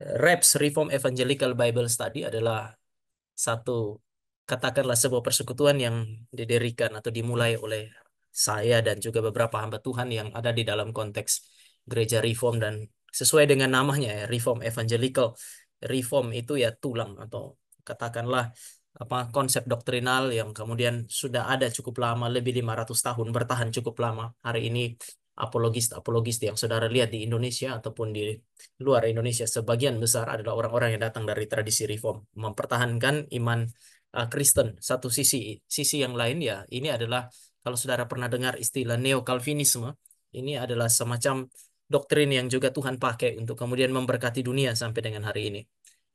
REBS, Reform Evangelical Bible Study, adalah satu, katakanlah, sebuah persekutuan yang didirikan atau dimulai oleh saya dan juga beberapa hamba Tuhan yang ada di dalam konteks gereja Reform, dan sesuai dengan namanya ya, Reform Evangelical. Reform itu ya tulang, atau katakanlah apa, konsep doktrinal yang kemudian sudah ada cukup lama, lebih 500 tahun, bertahan cukup lama. Hari ini apologis yang saudara lihat di Indonesia ataupun di luar Indonesia, sebagian besar adalah orang-orang yang datang dari tradisi Reform, mempertahankan iman Kristen. Satu sisi yang lain ya, ini adalah, kalau saudara pernah dengar istilah neo-Calvinisme, ini adalah semacam doktrin yang juga Tuhan pakai untuk kemudian memberkati dunia sampai dengan hari ini.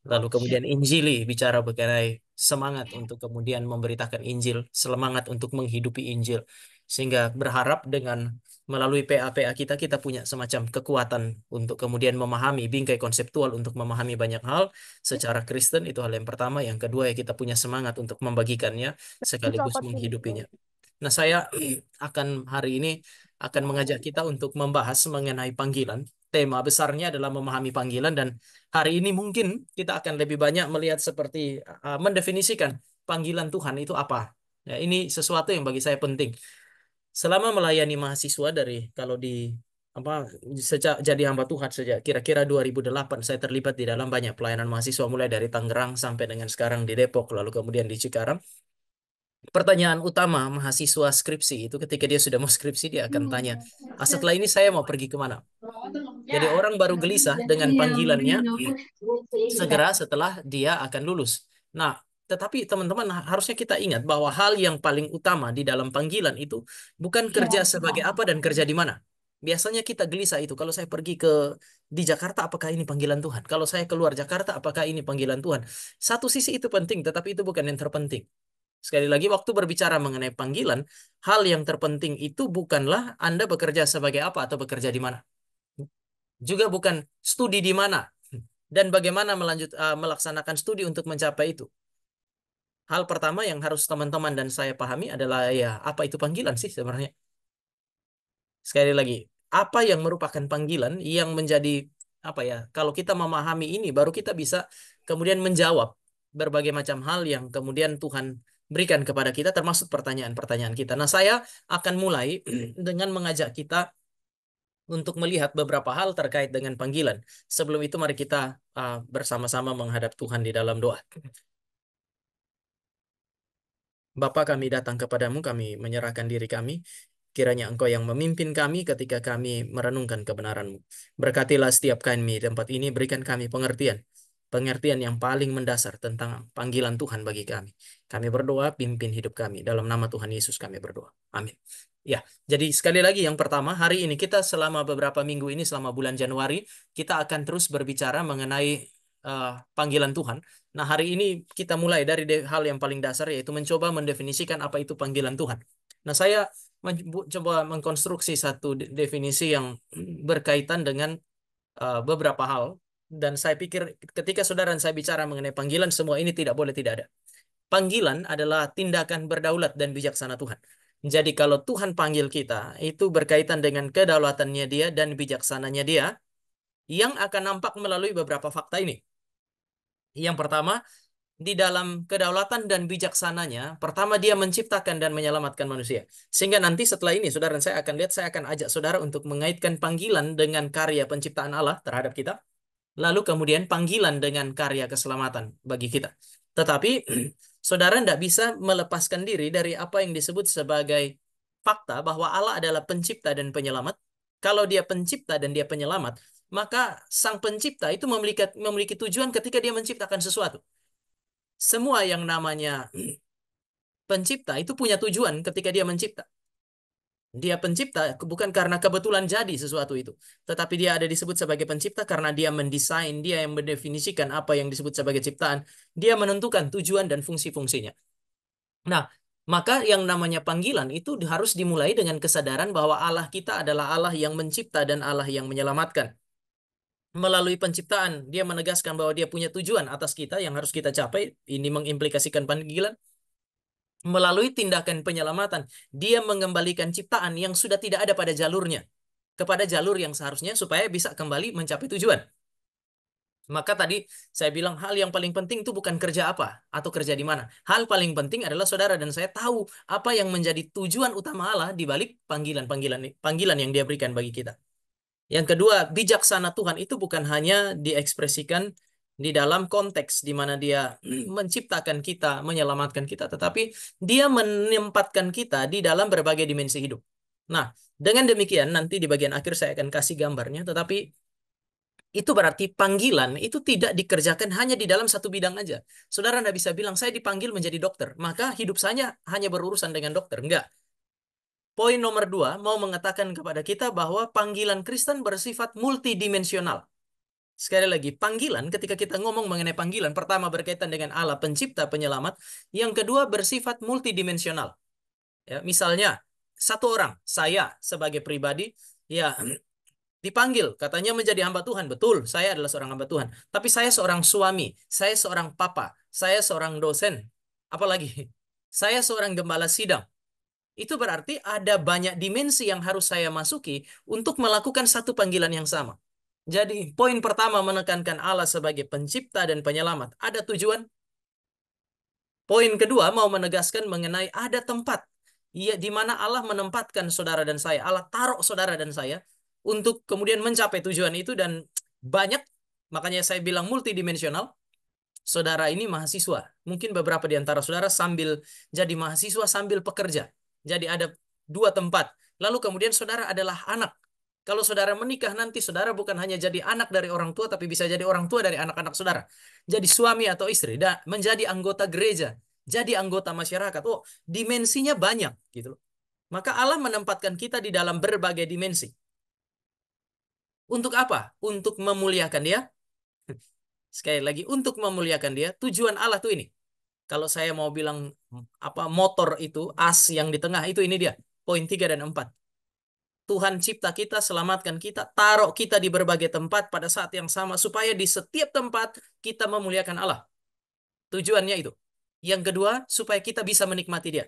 Lalu kemudian Injili bicara mengenai semangat untuk kemudian memberitakan Injil, semangat untuk menghidupi Injil. Sehingga berharap dengan melalui PA-PA kita punya semacam kekuatan untuk kemudian memahami bingkai konseptual, untuk memahami banyak hal secara Kristen. Itu hal yang pertama. Yang kedua ya, kita punya semangat untuk membagikannya sekaligus Dicopot sini. menghidupinya. Nah, saya akan hari ini akan mengajak kita untuk membahas mengenai panggilan. Tema besarnya adalah memahami panggilan, dan hari ini mungkin kita akan lebih banyak melihat seperti mendefinisikan panggilan Tuhan itu apa. Ya, ini sesuatu yang bagi saya penting. Selama melayani mahasiswa, dari kalau di apa, sejak jadi hamba Tuhan sejak kira-kira 2008, saya terlibat di dalam banyak pelayanan mahasiswa, mulai dari Tangerang sampai dengan sekarang di Depok, lalu kemudian di Cikarang. Pertanyaan utama mahasiswa skripsi itu, ketika dia sudah mau skripsi, dia akan tanya, setelah ini saya mau pergi kemana? Jadi orang baru gelisah dengan panggilannya segera setelah dia akan lulus. Nah, tetapi teman-teman, harusnya kita ingat bahwa hal yang paling utama di dalam panggilan itu bukan kerja sebagai apa dan kerja di mana. Biasanya kita gelisah itu, kalau saya pergi di Jakarta, apakah ini panggilan Tuhan? Kalau saya keluar Jakarta, apakah ini panggilan Tuhan? Satu sisi itu penting, tetapi itu bukan yang terpenting. Sekali lagi, waktu berbicara mengenai panggilan, hal yang terpenting itu bukanlah Anda bekerja sebagai apa atau bekerja di mana. Juga bukan studi di mana dan bagaimana melaksanakan studi untuk mencapai itu. Hal pertama yang harus teman-teman dan saya pahami adalah, ya, apa itu panggilan sih sebenarnya? Sekali lagi, apa yang merupakan panggilan yang menjadi apa ya? Kalau kita memahami ini, baru kita bisa kemudian menjawab berbagai macam hal yang kemudian Tuhan berikan kepada kita, termasuk pertanyaan-pertanyaan kita. Nah, saya akan mulai dengan mengajak kita untuk melihat beberapa hal terkait dengan panggilan. Sebelum itu, mari kita bersama-sama menghadap Tuhan di dalam doa. Bapa, kami datang kepadamu, kami menyerahkan diri kami. Kiranya Engkau yang memimpin kami ketika kami merenungkan kebenaran-Mu. Berkatilah setiap kami di tempat ini, berikan kami pengertian. Pengertian yang paling mendasar tentang panggilan Tuhan bagi kami. Kami berdoa, pimpin hidup kami. Dalam nama Tuhan Yesus kami berdoa. Amin. Ya, jadi sekali lagi, yang pertama, hari ini kita selama beberapa minggu ini, selama bulan Januari, kita akan terus berbicara mengenai panggilan Tuhan. Nah, hari ini kita mulai dari hal yang paling dasar, yaitu mencoba mendefinisikan apa itu panggilan Tuhan. Nah, saya coba mengkonstruksi satu definisi yang berkaitan dengan beberapa hal. Dan saya pikir ketika saudara dan saya bicara mengenai panggilan, semua ini tidak boleh tidak ada. Panggilan adalah tindakan berdaulat dan bijaksana Tuhan. Jadi kalau Tuhan panggil kita, itu berkaitan dengan kedaulatannya Dia dan bijaksananya Dia, yang akan nampak melalui beberapa fakta ini. Yang pertama, di dalam kedaulatan dan bijaksananya, pertama Dia menciptakan dan menyelamatkan manusia. Sehingga nanti setelah ini, saudara dan saya akan lihat, saya akan ajak saudara untuk mengaitkan panggilan dengan karya penciptaan Allah terhadap kita. Lalu kemudian panggilan dengan karya keselamatan bagi kita. Tetapi saudara tidak bisa melepaskan diri dari apa yang disebut sebagai fakta bahwa Allah adalah pencipta dan penyelamat. Kalau Dia pencipta dan Dia penyelamat, maka Sang Pencipta itu memiliki tujuan ketika Dia menciptakan sesuatu. Semua yang namanya pencipta itu punya tujuan ketika dia mencipta. Dia pencipta bukan karena kebetulan jadi sesuatu itu, tetapi dia ada disebut sebagai pencipta karena dia mendesain, dia yang mendefinisikan apa yang disebut sebagai ciptaan. Dia menentukan tujuan dan fungsi-fungsinya. Nah, maka yang namanya panggilan itu harus dimulai dengan kesadaran bahwa Allah kita adalah Allah yang mencipta dan Allah yang menyelamatkan. Melalui penciptaan, dia menegaskan bahwa dia punya tujuan atas kita yang harus kita capai. Ini mengimplikasikan panggilan. Melalui tindakan penyelamatan, dia mengembalikan ciptaan yang sudah tidak ada pada jalurnya kepada jalur yang seharusnya, supaya bisa kembali mencapai tujuan. Maka tadi saya bilang hal yang paling penting itu bukan kerja apa atau kerja di mana. Hal paling penting adalah saudara dan saya tahu apa yang menjadi tujuan utama Allah di balik panggilan-panggilan panggilan yang Dia berikan bagi kita. Yang kedua, bijaksana Tuhan itu bukan hanya diekspresikan di dalam konteks di mana Dia menciptakan kita, menyelamatkan kita, tetapi Dia menempatkan kita di dalam berbagai dimensi hidup. Nah, dengan demikian nanti di bagian akhir saya akan kasih gambarnya, tetapi itu berarti panggilan itu tidak dikerjakan hanya di dalam satu bidang aja. Saudara tidak bisa bilang, saya dipanggil menjadi dokter, maka hidup saya hanya berurusan dengan dokter. Enggak. Poin nomor dua, mau mengatakan kepada kita bahwa panggilan Kristen bersifat multidimensional. Sekali lagi, panggilan, ketika kita ngomong mengenai panggilan, pertama berkaitan dengan Allah pencipta penyelamat, yang kedua bersifat multidimensional. Ya, misalnya, satu orang, saya sebagai pribadi, ya dipanggil, katanya menjadi hamba Tuhan. Betul, saya adalah seorang hamba Tuhan. Tapi saya seorang suami, saya seorang papa, saya seorang dosen, apalagi saya seorang gembala sidang. Itu berarti ada banyak dimensi yang harus saya masuki untuk melakukan satu panggilan yang sama. Jadi, poin pertama menekankan Allah sebagai pencipta dan penyelamat. Ada tujuan. Poin kedua mau menegaskan mengenai ada tempat. Ya, di mana Allah menempatkan saudara dan saya. Allah taruh saudara dan saya untuk kemudian mencapai tujuan itu dan banyak. Makanya saya bilang multidimensional. Saudara ini mahasiswa. Mungkin beberapa di antara saudara sambil jadi mahasiswa sambil pekerja. Jadi ada dua tempat. Lalu kemudian saudara adalah anak. Kalau saudara menikah nanti saudara bukan hanya jadi anak dari orang tua tapi bisa jadi orang tua dari anak-anak saudara. Jadi suami atau istri dan menjadi anggota gereja, jadi anggota masyarakat. Oh, dimensinya banyak gitu loh. Maka Allah menempatkan kita di dalam berbagai dimensi. Untuk apa? Untuk memuliakan Dia. Sekali lagi untuk memuliakan Dia. Tujuan Allah tuh ini. Kalau saya mau bilang apa motor itu as yang di tengah itu ini dia. Poin 3 dan 4. Tuhan cipta kita, selamatkan kita, taruh kita di berbagai tempat pada saat yang sama supaya di setiap tempat kita memuliakan Allah. Tujuannya itu. Yang kedua, supaya kita bisa menikmati Dia.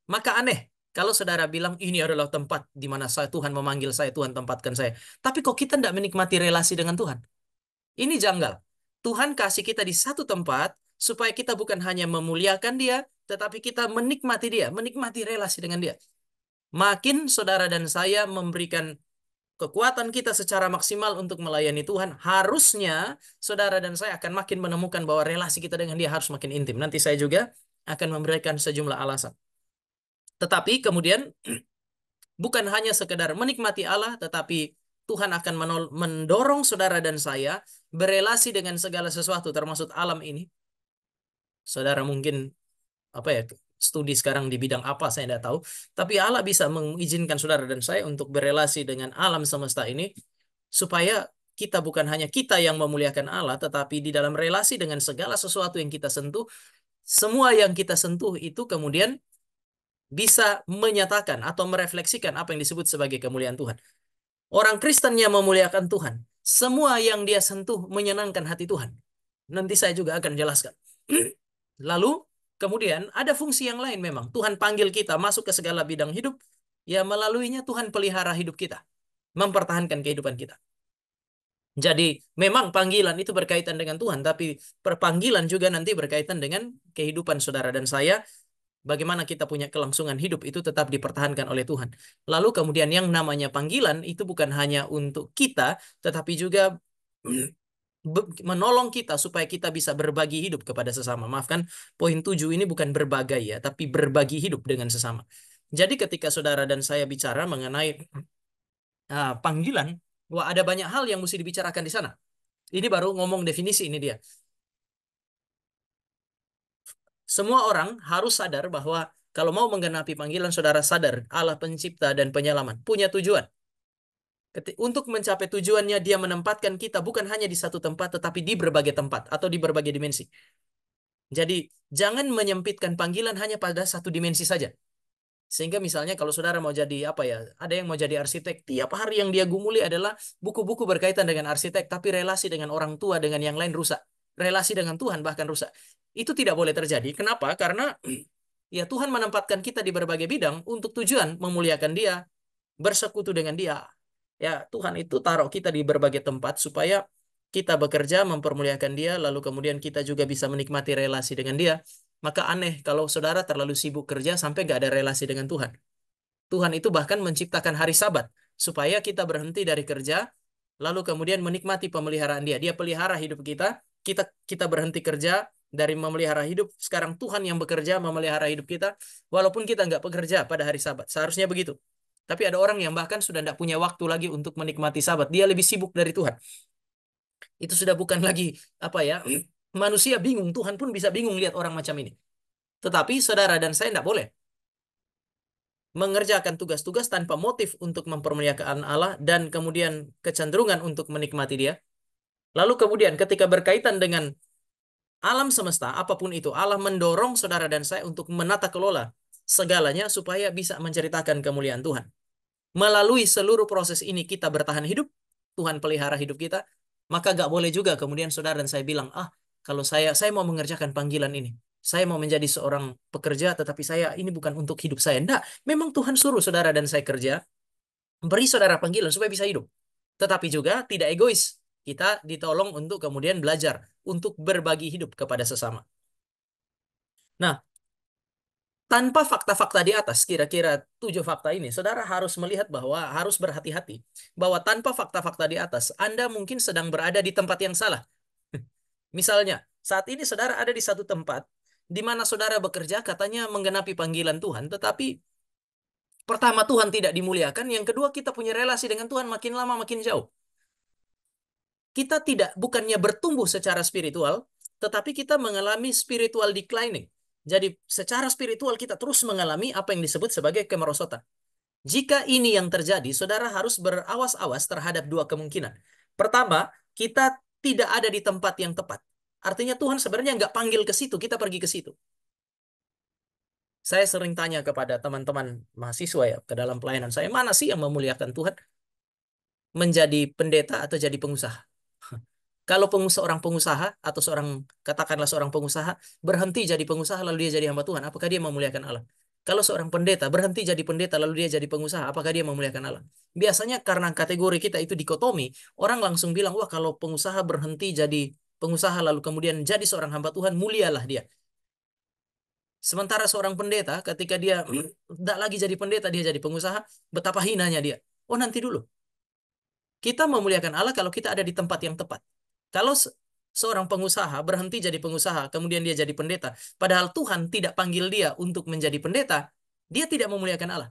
Maka aneh kalau saudara bilang ini adalah tempat di mana saya Tuhan memanggil saya, Tuhan tempatkan saya. Tapi kok kita tidak menikmati relasi dengan Tuhan? Ini janggal. Tuhan kasih kita di satu tempat supaya kita bukan hanya memuliakan Dia, tetapi kita menikmati Dia, menikmati relasi dengan Dia. Makin saudara dan saya memberikan kekuatan kita secara maksimal untuk melayani Tuhan, harusnya saudara dan saya akan makin menemukan bahwa relasi kita dengan Dia harus makin intim. Nanti saya juga akan memberikan sejumlah alasan. Tetapi kemudian bukan hanya sekedar menikmati Allah, tetapi Tuhan akan mendorong saudara dan saya berelasi dengan segala sesuatu termasuk alam ini. Saudara mungkin apa ya studi sekarang di bidang apa saya tidak tahu, tapi Allah bisa mengizinkan saudara dan saya untuk berelasi dengan alam semesta ini supaya kita bukan hanya kita yang memuliakan Allah, tetapi di dalam relasi dengan segala sesuatu yang kita sentuh, semua yang kita sentuh itu kemudian bisa menyatakan atau merefleksikan apa yang disebut sebagai kemuliaan Tuhan. Orang Kristen yang memuliakan Tuhan, semua yang dia sentuh menyenangkan hati Tuhan. Nanti saya juga akan jelaskan. Lalu, kemudian ada fungsi yang lain memang. Tuhan panggil kita masuk ke segala bidang hidup, ya melaluinya Tuhan pelihara hidup kita, mempertahankan kehidupan kita. Jadi, memang panggilan itu berkaitan dengan Tuhan, tapi perpanggilan juga nanti berkaitan dengan kehidupan saudara dan saya. Bagaimana kita punya kelangsungan hidup itu tetap dipertahankan oleh Tuhan. Lalu kemudian yang namanya panggilan itu bukan hanya untuk kita, tetapi juga menolong kita supaya kita bisa berbagi hidup kepada sesama. Maafkan, poin 7 ini bukan berbagai ya, tapi berbagi hidup dengan sesama. Jadi ketika saudara dan saya bicara mengenai panggilan, wah ada banyak hal yang mesti dibicarakan di sana. Ini baru ngomong definisi ini dia. Semua orang harus sadar bahwa kalau mau menggenapi panggilan, saudara sadar Allah pencipta dan penyelamat punya tujuan. Untuk mencapai tujuannya, dia menempatkan kita bukan hanya di satu tempat, tetapi di berbagai tempat atau di berbagai dimensi. Jadi, jangan menyempitkan panggilan hanya pada satu dimensi saja. Sehingga misalnya kalau saudara mau jadi apa ya, ada yang mau jadi arsitek, tiap hari yang dia gumuli adalah buku-buku berkaitan dengan arsitek, tapi relasi dengan orang tua, dengan yang lain rusak. Relasi dengan Tuhan bahkan rusak. Itu tidak boleh terjadi. Kenapa? Karena ya Tuhan menempatkan kita di berbagai bidang untuk tujuan memuliakan Dia, bersekutu dengan Dia. Ya, Tuhan itu taruh kita di berbagai tempat supaya kita bekerja mempermuliakan dia, lalu kemudian kita juga bisa menikmati relasi dengan dia. Maka aneh kalau saudara terlalu sibuk kerja sampai nggak ada relasi dengan Tuhan. Tuhan itu bahkan menciptakan hari Sabat supaya kita berhenti dari kerja, lalu kemudian menikmati pemeliharaan dia. Dia pelihara hidup kita, kita berhenti kerja dari memelihara hidup. Sekarang Tuhan yang bekerja memelihara hidup kita, walaupun kita nggak bekerja pada hari Sabat. Seharusnya begitu. Tapi ada orang yang bahkan sudah tidak punya waktu lagi untuk menikmati Sabat. Dia lebih sibuk dari Tuhan. Itu sudah bukan lagi apa ya? Manusia bingung, Tuhan pun bisa bingung lihat orang macam ini. Tetapi saudara dan saya tidak boleh mengerjakan tugas-tugas tanpa motif untuk mempermuliakan Allah dan kemudian kecenderungan untuk menikmati Dia. Lalu kemudian ketika berkaitan dengan alam semesta, apapun itu, Allah mendorong saudara dan saya untuk menata kelola segalanya supaya bisa menceritakan kemuliaan Tuhan. Melalui seluruh proses ini kita bertahan hidup, Tuhan pelihara hidup kita, maka gak boleh juga kemudian saudara dan saya bilang, kalau saya mau mengerjakan panggilan ini, saya mau menjadi seorang pekerja, tetapi saya ini bukan untuk hidup saya. Enggak, memang Tuhan suruh saudara dan saya kerja, beri saudara panggilan supaya bisa hidup. Tetapi juga tidak egois. Kita ditolong untuk kemudian belajar, untuk berbagi hidup kepada sesama. Nah, tanpa fakta-fakta di atas, kira-kira 7 fakta ini, saudara harus melihat bahwa harus berhati-hati. Bahwa tanpa fakta-fakta di atas, Anda mungkin sedang berada di tempat yang salah. Misalnya, saat ini saudara ada di satu tempat, di mana saudara bekerja katanya menggenapi panggilan Tuhan, tetapi pertama Tuhan tidak dimuliakan, yang kedua kita punya relasi dengan Tuhan makin lama makin jauh. Kita tidak bukannya bertumbuh secara spiritual, tetapi kita mengalami spiritual declining. Jadi secara spiritual kita terus mengalami apa yang disebut sebagai kemerosotan. Jika ini yang terjadi, saudara harus berawas-awas terhadap 2 kemungkinan. Pertama, kita tidak ada di tempat yang tepat. Artinya Tuhan sebenarnya nggak panggil ke situ, kita pergi ke situ. Saya sering tanya kepada teman-teman mahasiswa ya, ke dalam pelayanan saya, mana sih yang memuliakan Tuhan? Menjadi pendeta atau jadi pengusaha? Kalau seorang pengusaha atau katakanlah seorang pengusaha berhenti jadi pengusaha lalu dia jadi hamba Tuhan, apakah dia memuliakan Allah? Kalau seorang pendeta berhenti jadi pendeta lalu dia jadi pengusaha, apakah dia memuliakan Allah? Biasanya karena kategori kita itu dikotomi, orang langsung bilang, wah kalau pengusaha berhenti jadi pengusaha lalu kemudian jadi seorang hamba Tuhan, mulialah dia. Sementara seorang pendeta ketika dia tidak lagi jadi pendeta, dia jadi pengusaha, betapa hinanya dia. Oh nanti dulu. Kita memuliakan Allah kalau kita ada di tempat yang tepat. Kalau seorang pengusaha berhenti jadi pengusaha, kemudian dia jadi pendeta, padahal Tuhan tidak panggil dia untuk menjadi pendeta, dia tidak memuliakan Allah.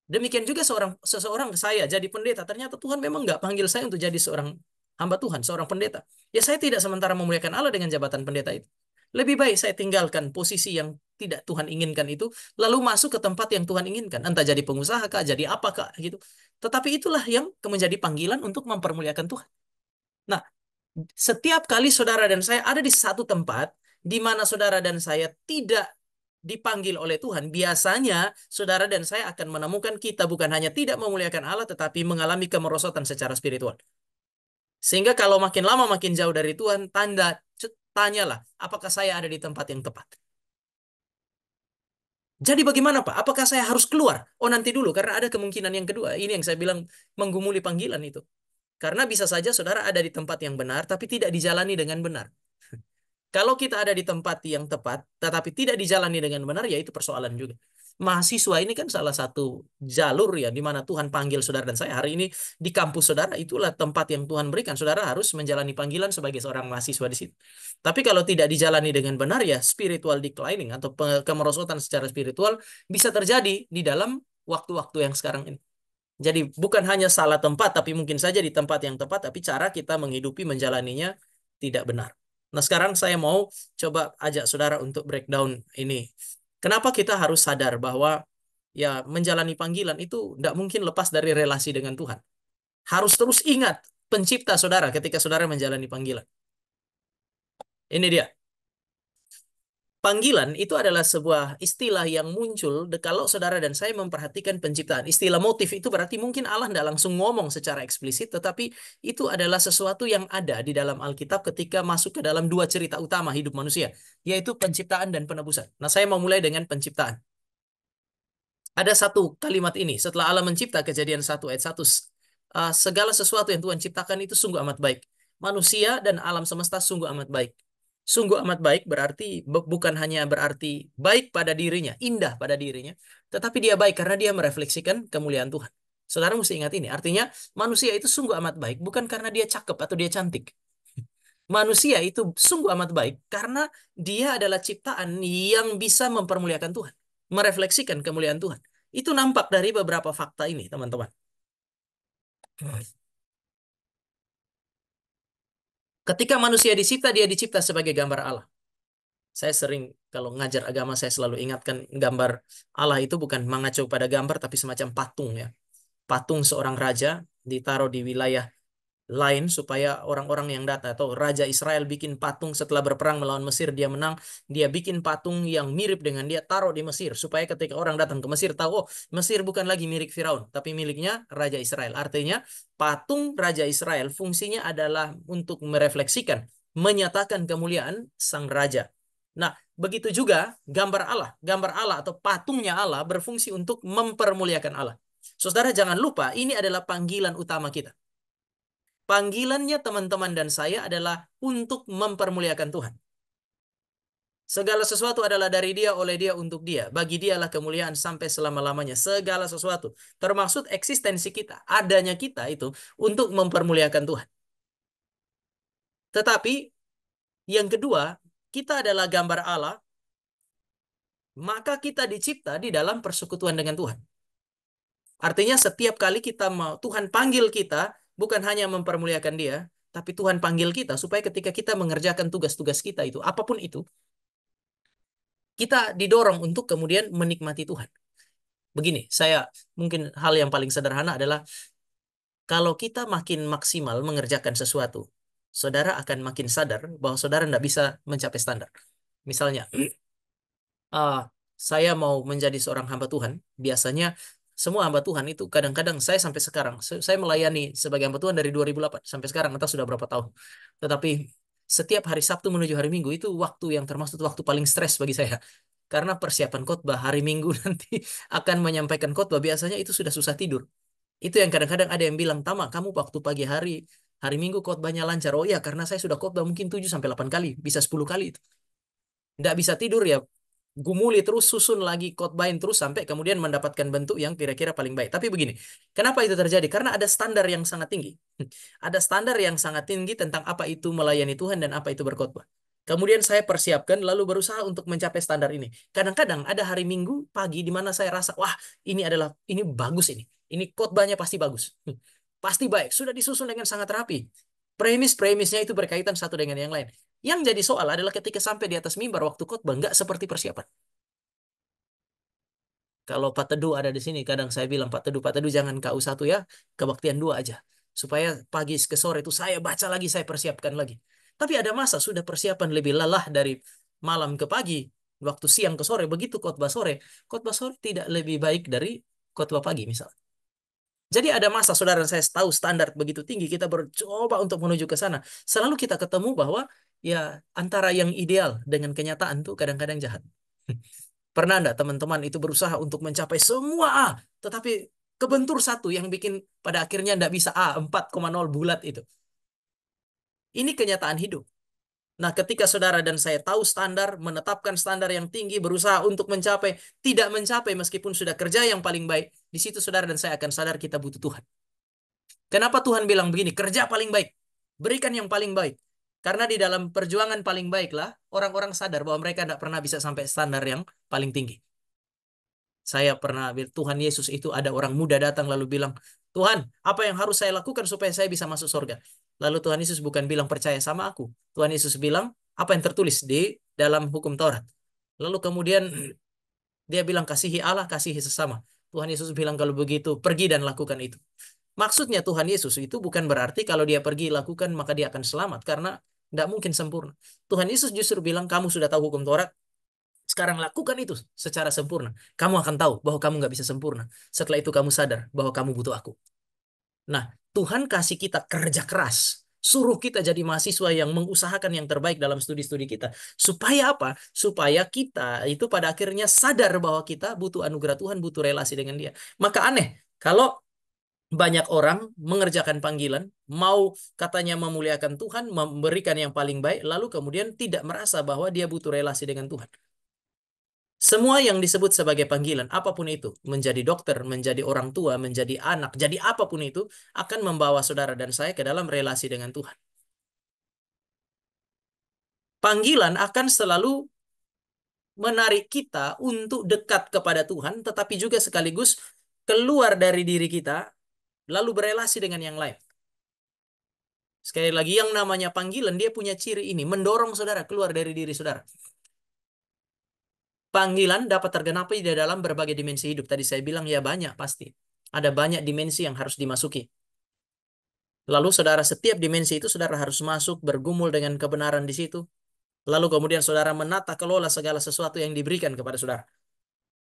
Demikian juga seseorang saya jadi pendeta, ternyata Tuhan memang nggak panggil saya untuk jadi seorang hamba Tuhan, seorang pendeta. Ya saya tidak sementara memuliakan Allah dengan jabatan pendeta itu. Lebih baik saya tinggalkan posisi yang tidak Tuhan inginkan itu, lalu masuk ke tempat yang Tuhan inginkan. Entah jadi pengusaha kah, jadi apa kah, gitu. Tetapi itulah yang menjadi panggilan untuk mempermuliakan Tuhan. Nah, setiap kali saudara dan saya ada di satu tempat di mana saudara dan saya tidak dipanggil oleh Tuhan, biasanya saudara dan saya akan menemukan kita bukan hanya tidak memuliakan Allah, tetapi mengalami kemerosotan secara spiritual. Sehingga kalau makin lama makin jauh dari Tuhan, tanyalah, apakah saya ada di tempat yang tepat? Jadi bagaimana Pak? Apakah saya harus keluar? Oh nanti dulu, karena ada kemungkinan yang kedua. Ini yang saya bilang menggumuli panggilan itu. Karena bisa saja saudara ada di tempat yang benar, tapi tidak dijalani dengan benar. Kalau kita ada di tempat yang tepat, tetapi tidak dijalani dengan benar, ya itu persoalan juga. Mahasiswa ini kan salah satu jalur ya, di mana Tuhan panggil saudara dan saya. Hari ini di kampus saudara, itulah tempat yang Tuhan berikan. Saudara harus menjalani panggilan sebagai seorang mahasiswa di situ. Tapi kalau tidak dijalani dengan benar, ya spiritual declining atau kemerosotan secara spiritual bisa terjadi di dalam waktu-waktu yang sekarang ini. Jadi bukan hanya salah tempat, tapi mungkin saja di tempat yang tepat, tapi cara kita menghidupi, menjalaninya tidak benar. Nah sekarang saya mau coba ajak saudara untuk breakdown ini. Kenapa kita harus sadar bahwa ya menjalani panggilan itu tidak mungkin lepas dari relasi dengan Tuhan. Harus terus ingat pencipta saudara ketika saudara menjalani panggilan. Ini dia. Panggilan itu adalah sebuah istilah yang muncul kalau saudara dan saya memperhatikan penciptaan. Istilah motif itu berarti mungkin Allah tidak langsung ngomong secara eksplisit, tetapi itu adalah sesuatu yang ada di dalam Alkitab ketika masuk ke dalam 2 cerita utama hidup manusia, yaitu penciptaan dan penebusan. Nah, saya mau mulai dengan penciptaan. Ada satu kalimat ini, setelah Allah mencipta, Kejadian 1 ayat 1, segala sesuatu yang Tuhan ciptakan itu sungguh amat baik. Manusia dan alam semesta sungguh amat baik. Sungguh amat baik berarti bukan hanya berarti baik pada dirinya, indah pada dirinya, tetapi dia baik karena dia merefleksikan kemuliaan Tuhan. Saudara mesti ingat ini. Artinya manusia itu sungguh amat baik bukan karena dia cakep atau dia cantik. Manusia itu sungguh amat baik karena dia adalah ciptaan yang bisa mempermuliakan Tuhan, merefleksikan kemuliaan Tuhan. Itu nampak dari beberapa fakta ini, teman-teman. Ketika manusia dicipta, dia dicipta sebagai gambar Allah. Saya sering kalau ngajar agama, saya selalu ingatkan gambar Allah itu bukan mengacu pada gambar, tapi semacam patung ya. Patung seorang raja ditaruh di wilayah lain supaya orang-orang yang datang atau Raja Israel bikin patung setelah berperang melawan Mesir, dia menang, dia bikin patung yang mirip dengan dia, taruh di Mesir supaya ketika orang datang ke Mesir tahu, oh, Mesir bukan lagi milik Firaun tapi miliknya Raja Israel. Artinya patung Raja Israel fungsinya adalah untuk merefleksikan, menyatakan kemuliaan sang raja. Nah, begitu juga gambar Allah atau patungnya Allah berfungsi untuk mempermuliakan Allah. Saudara jangan lupa, ini adalah panggilan utama kita. Panggilannya teman-teman dan saya adalah untuk mempermuliakan Tuhan. Segala sesuatu adalah dari Dia, oleh Dia, untuk Dia. Bagi Dialah kemuliaan sampai selama-lamanya. Segala sesuatu, termasuk eksistensi kita, adanya kita itu untuk mempermuliakan Tuhan. Tetapi yang kedua, kita adalah gambar Allah, maka kita dicipta di dalam persekutuan dengan Tuhan. Artinya setiap kali kita mau Tuhan panggil kita, bukan hanya mempermuliakan Dia, tapi Tuhan panggil kita supaya ketika kita mengerjakan tugas-tugas kita itu, apapun itu, kita didorong untuk kemudian menikmati Tuhan. Begini, saya mungkin hal yang paling sederhana adalah kalau kita makin maksimal mengerjakan sesuatu, saudara akan makin sadar bahwa saudara tidak bisa mencapai standar. Misalnya, ah, saya mau menjadi seorang hamba Tuhan, biasanya semua hamba Tuhan itu kadang-kadang saya sampai sekarang, saya melayani sebagai hamba Tuhan dari 2008 sampai sekarang, entah sudah berapa tahun. Tetapi setiap hari Sabtu menuju hari Minggu itu waktu yang termasuk waktu paling stres bagi saya. Karena persiapan khotbah hari Minggu nanti akan menyampaikan khotbah, biasanya itu sudah susah tidur. Itu yang kadang-kadang ada yang bilang, Tama, kamu waktu pagi hari Minggu khotbahnya lancar. Oh ya, karena saya sudah khotbah mungkin 7 sampai 8 kali, bisa 10 kali itu. Nggak bisa tidur ya, gumuli terus, susun lagi, khotbahin terus sampai kemudian mendapatkan bentuk yang kira-kira paling baik. Tapi begini, kenapa itu terjadi? Karena ada standar yang sangat tinggi. Ada standar yang sangat tinggi tentang apa itu melayani Tuhan dan apa itu berkhotbah. Kemudian saya persiapkan lalu berusaha untuk mencapai standar ini. Kadang-kadang ada hari Minggu pagi di mana saya rasa, wah, ini bagus ini. Ini khotbahnya pasti bagus. Pasti baik, sudah disusun dengan sangat rapi. Premisnya itu berkaitan satu dengan yang lain. Yang jadi soal adalah ketika sampai di atas mimbar waktu khotbah nggak seperti persiapan. Kalau Pak Teduh ada di sini, kadang saya bilang Pak Teduh jangan KU1 ya, kebaktian 2 aja. Supaya pagi ke sore itu saya baca lagi, saya persiapkan lagi. Tapi ada masa sudah persiapan lebih lelah dari malam ke pagi, waktu siang ke sore, begitu khotbah sore tidak lebih baik dari khotbah pagi misal. Jadi ada masa saudara saya tahu standar begitu tinggi, kita bercoba untuk menuju ke sana. Selalu kita ketemu bahwa ya antara yang ideal dengan kenyataan tuh kadang-kadang jahat. Pernah enggak teman-teman itu berusaha untuk mencapai semua A, tetapi kebentur satu yang bikin pada akhirnya enggak bisa A, 4,0 bulat itu. Ini kenyataan hidup. Nah, ketika saudara dan saya tahu standar, menetapkan standar yang tinggi, berusaha untuk mencapai, tidak mencapai meskipun sudah kerja yang paling baik, di situ saudara dan saya akan sadar kita butuh Tuhan. Kenapa Tuhan bilang begini? Kerja paling baik. Berikan yang paling baik. Karena di dalam perjuangan paling baiklah, orang-orang sadar bahwa mereka tidak pernah bisa sampai standar yang paling tinggi. Saya pernah, Tuhan Yesus itu ada orang muda datang lalu bilang, Tuhan, apa yang harus saya lakukan supaya saya bisa masuk surga? Lalu Tuhan Yesus bukan bilang percaya sama aku. Tuhan Yesus bilang, apa yang tertulis di dalam hukum Taurat? Lalu kemudian dia bilang, kasihi Allah, kasihi sesama. Tuhan Yesus bilang, kalau begitu, pergi dan lakukan itu. Maksudnya Tuhan Yesus itu bukan berarti kalau dia pergi lakukan maka dia akan selamat. Karena tidak mungkin sempurna. Tuhan Yesus justru bilang, kamu sudah tahu hukum Taurat, sekarang lakukan itu secara sempurna. Kamu akan tahu bahwa kamu nggak bisa sempurna. Setelah itu kamu sadar bahwa kamu butuh aku. Nah, Tuhan kasih kita kerja keras. Suruh kita jadi mahasiswa yang mengusahakan yang terbaik dalam studi-studi kita. Supaya apa? Supaya kita itu pada akhirnya sadar bahwa kita butuh anugerah Tuhan, butuh relasi dengan Dia. Maka aneh, kalau Banyak orang mengerjakan panggilan, mau katanya memuliakan Tuhan, memberikan yang paling baik, lalu kemudian tidak merasa bahwa dia butuh relasi dengan Tuhan. Semua yang disebut sebagai panggilan, apapun itu, menjadi dokter, menjadi orang tua, menjadi anak, jadi apapun itu, akan membawa saudara dan saya ke dalam relasi dengan Tuhan. Panggilan akan selalu menarik kita untuk dekat kepada Tuhan, tetapi juga sekaligus keluar dari diri kita, lalu berelasi dengan yang lain. Sekali lagi, yang namanya panggilan, dia punya ciri ini, mendorong saudara keluar dari diri saudara. Panggilan dapat tergenapi di dalam berbagai dimensi hidup. Tadi saya bilang ya banyak pasti. Ada banyak dimensi yang harus dimasuki. Lalu saudara, setiap dimensi itu saudara harus masuk, bergumul dengan kebenaran di situ. Lalu kemudian saudara menata kelola segala sesuatu yang diberikan kepada saudara.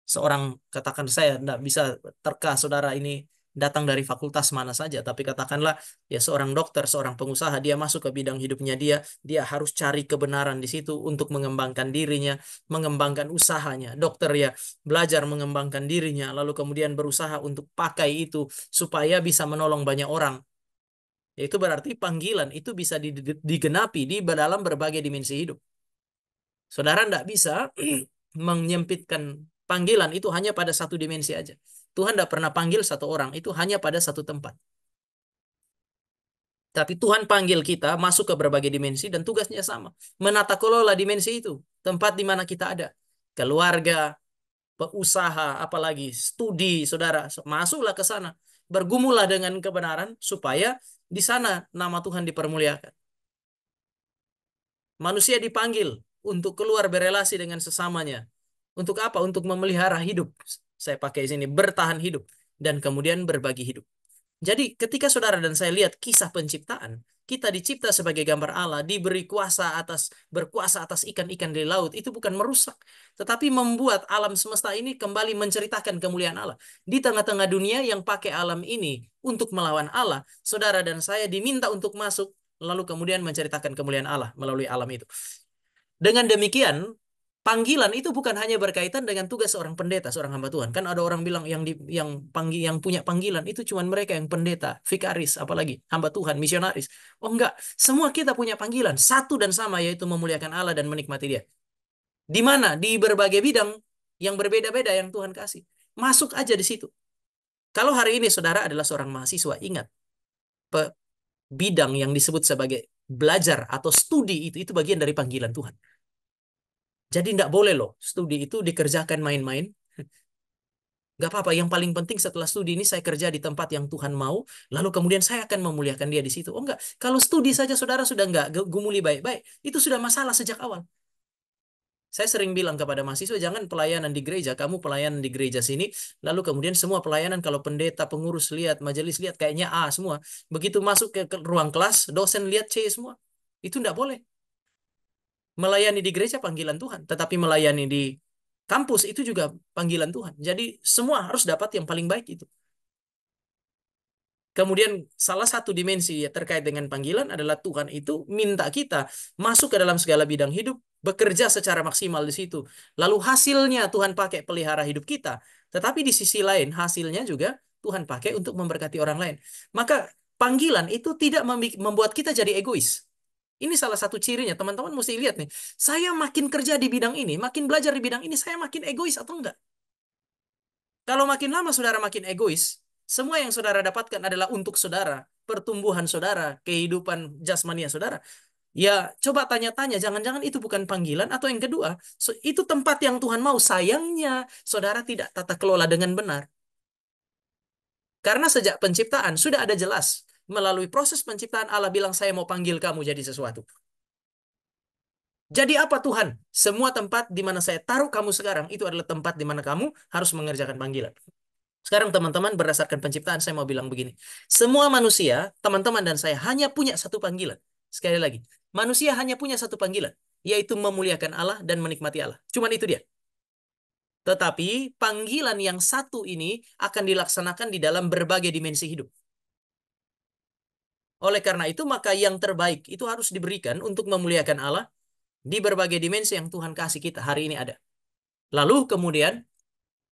Seorang, katakan saya tidak bisa terka saudara ini datang dari fakultas mana saja, tapi katakanlah ya seorang dokter, seorang pengusaha, dia masuk ke bidang hidupnya dia harus cari kebenaran di situ untuk mengembangkan dirinya, mengembangkan usahanya. Dokter ya belajar mengembangkan dirinya, lalu kemudian berusaha untuk pakai itu supaya bisa menolong banyak orang. Itu berarti panggilan itu bisa digenapi di dalam berbagai dimensi hidup. Saudara tidak bisa menyempitkan panggilan itu hanya pada satu dimensi aja. Tuhan tidak pernah panggil satu orang itu hanya pada satu tempat. Tapi Tuhan panggil kita masuk ke berbagai dimensi dan tugasnya sama. Menata kelola dimensi itu. Tempat di mana kita ada. Keluarga, usaha, apalagi studi, saudara. Masuklah ke sana. Bergumulah dengan kebenaran supaya di sana nama Tuhan dipermuliakan. Manusia dipanggil untuk keluar berelasi dengan sesamanya. Untuk apa? Untuk memelihara hidup. Saya pakai sini bertahan hidup dan kemudian berbagi hidup. Jadi ketika saudara dan saya lihat kisah penciptaan, kita dicipta sebagai gambar Allah, diberi berkuasa atas ikan-ikan di laut. Itu bukan merusak, tetapi membuat alam semesta ini kembali menceritakan kemuliaan Allah. Di tengah-tengah dunia yang pakai alam ini untuk melawan Allah, saudara dan saya diminta untuk masuk, lalu kemudian menceritakan kemuliaan Allah melalui alam itu. Dengan demikian, panggilan itu bukan hanya berkaitan dengan tugas seorang pendeta, seorang hamba Tuhan. Kan ada orang bilang yang punya panggilan itu cuma mereka yang pendeta, vikaris, apalagi hamba Tuhan, misionaris. Oh enggak, semua kita punya panggilan satu dan sama, yaitu memuliakan Allah dan menikmati Dia. Di mana? Di berbagai bidang yang berbeda-beda yang Tuhan kasih. Masuk aja di situ. Kalau hari ini saudara adalah seorang mahasiswa, ingat, bidang yang disebut sebagai belajar atau studi itu bagian dari panggilan Tuhan. Jadi tidak boleh loh studi itu dikerjakan main-main. Gak apa-apa. Yang paling penting setelah studi ini saya kerja di tempat yang Tuhan mau. Lalu kemudian saya akan memuliakan Dia di situ. Oh enggak. Kalau studi saja saudara sudah enggak gumuli baik-baik. Itu sudah masalah sejak awal. Saya sering bilang kepada mahasiswa, jangan pelayanan di gereja. Kamu pelayanan di gereja sini. Lalu kemudian semua pelayanan kalau pendeta, pengurus lihat, majelis lihat kayaknya A semua. Begitu masuk ke ruang kelas, dosen lihat C semua. Itu enggak boleh. Melayani di gereja panggilan Tuhan, tetapi melayani di kampus itu juga panggilan Tuhan. Jadi semua harus dapat yang paling baik itu. Kemudian salah satu dimensi ya, terkait dengan panggilan adalah Tuhan itu minta kita masuk ke dalam segala bidang hidup, bekerja secara maksimal di situ. Lalu hasilnya Tuhan pakai pelihara hidup kita. Tetapi di sisi lain hasilnya juga Tuhan pakai untuk memberkati orang lain. Maka panggilan itu tidak membuat kita jadi egois. Ini salah satu cirinya. Teman-teman mesti lihat nih. Saya makin kerja di bidang ini, makin belajar di bidang ini, saya makin egois atau enggak? Kalau makin lama saudara makin egois, semua yang saudara dapatkan adalah untuk saudara, pertumbuhan saudara, kehidupan jasmania saudara. Ya, coba tanya-tanya, jangan-jangan itu bukan panggilan atau yang kedua, itu tempat yang Tuhan mau. Sayangnya, saudara tidak tata kelola dengan benar. Karena sejak penciptaan sudah ada jelas melalui proses penciptaan Allah bilang saya mau panggil kamu jadi sesuatu. Jadi apa Tuhan? Semua tempat di mana saya taruh kamu sekarang itu adalah tempat di mana kamu harus mengerjakan panggilan. Sekarang teman-teman berdasarkan penciptaan saya mau bilang begini. Semua manusia, teman-teman dan saya hanya punya satu panggilan. Sekali lagi, manusia hanya punya satu panggilan, yaitu memuliakan Allah dan menikmati Allah. Cuman itu dia. Tetapi panggilan yang satu ini akan dilaksanakan di dalam berbagai dimensi hidup. Oleh karena itu, maka yang terbaik itu harus diberikan untuk memuliakan Allah di berbagai dimensi yang Tuhan kasih kita hari ini ada. Lalu kemudian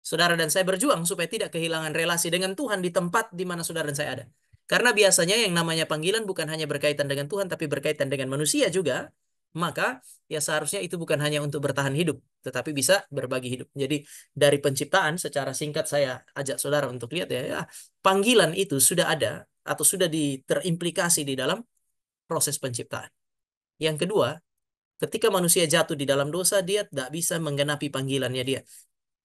Saudara dan saya berjuang supaya tidak kehilangan relasi dengan Tuhan di tempat di mana saudara dan saya ada. Karena biasanya yang namanya panggilan bukan hanya berkaitan dengan Tuhan, tapi berkaitan dengan manusia juga. Maka ya seharusnya itu bukan hanya untuk bertahan hidup, tetapi bisa berbagi hidup. Jadi dari penciptaan secara singkat saya ajak saudara untuk lihat ya, panggilan itu sudah ada atau sudah terimplikasi di dalam proses penciptaan. Yang kedua, ketika manusia jatuh di dalam dosa, dia tidak bisa menggenapi panggilannya dia.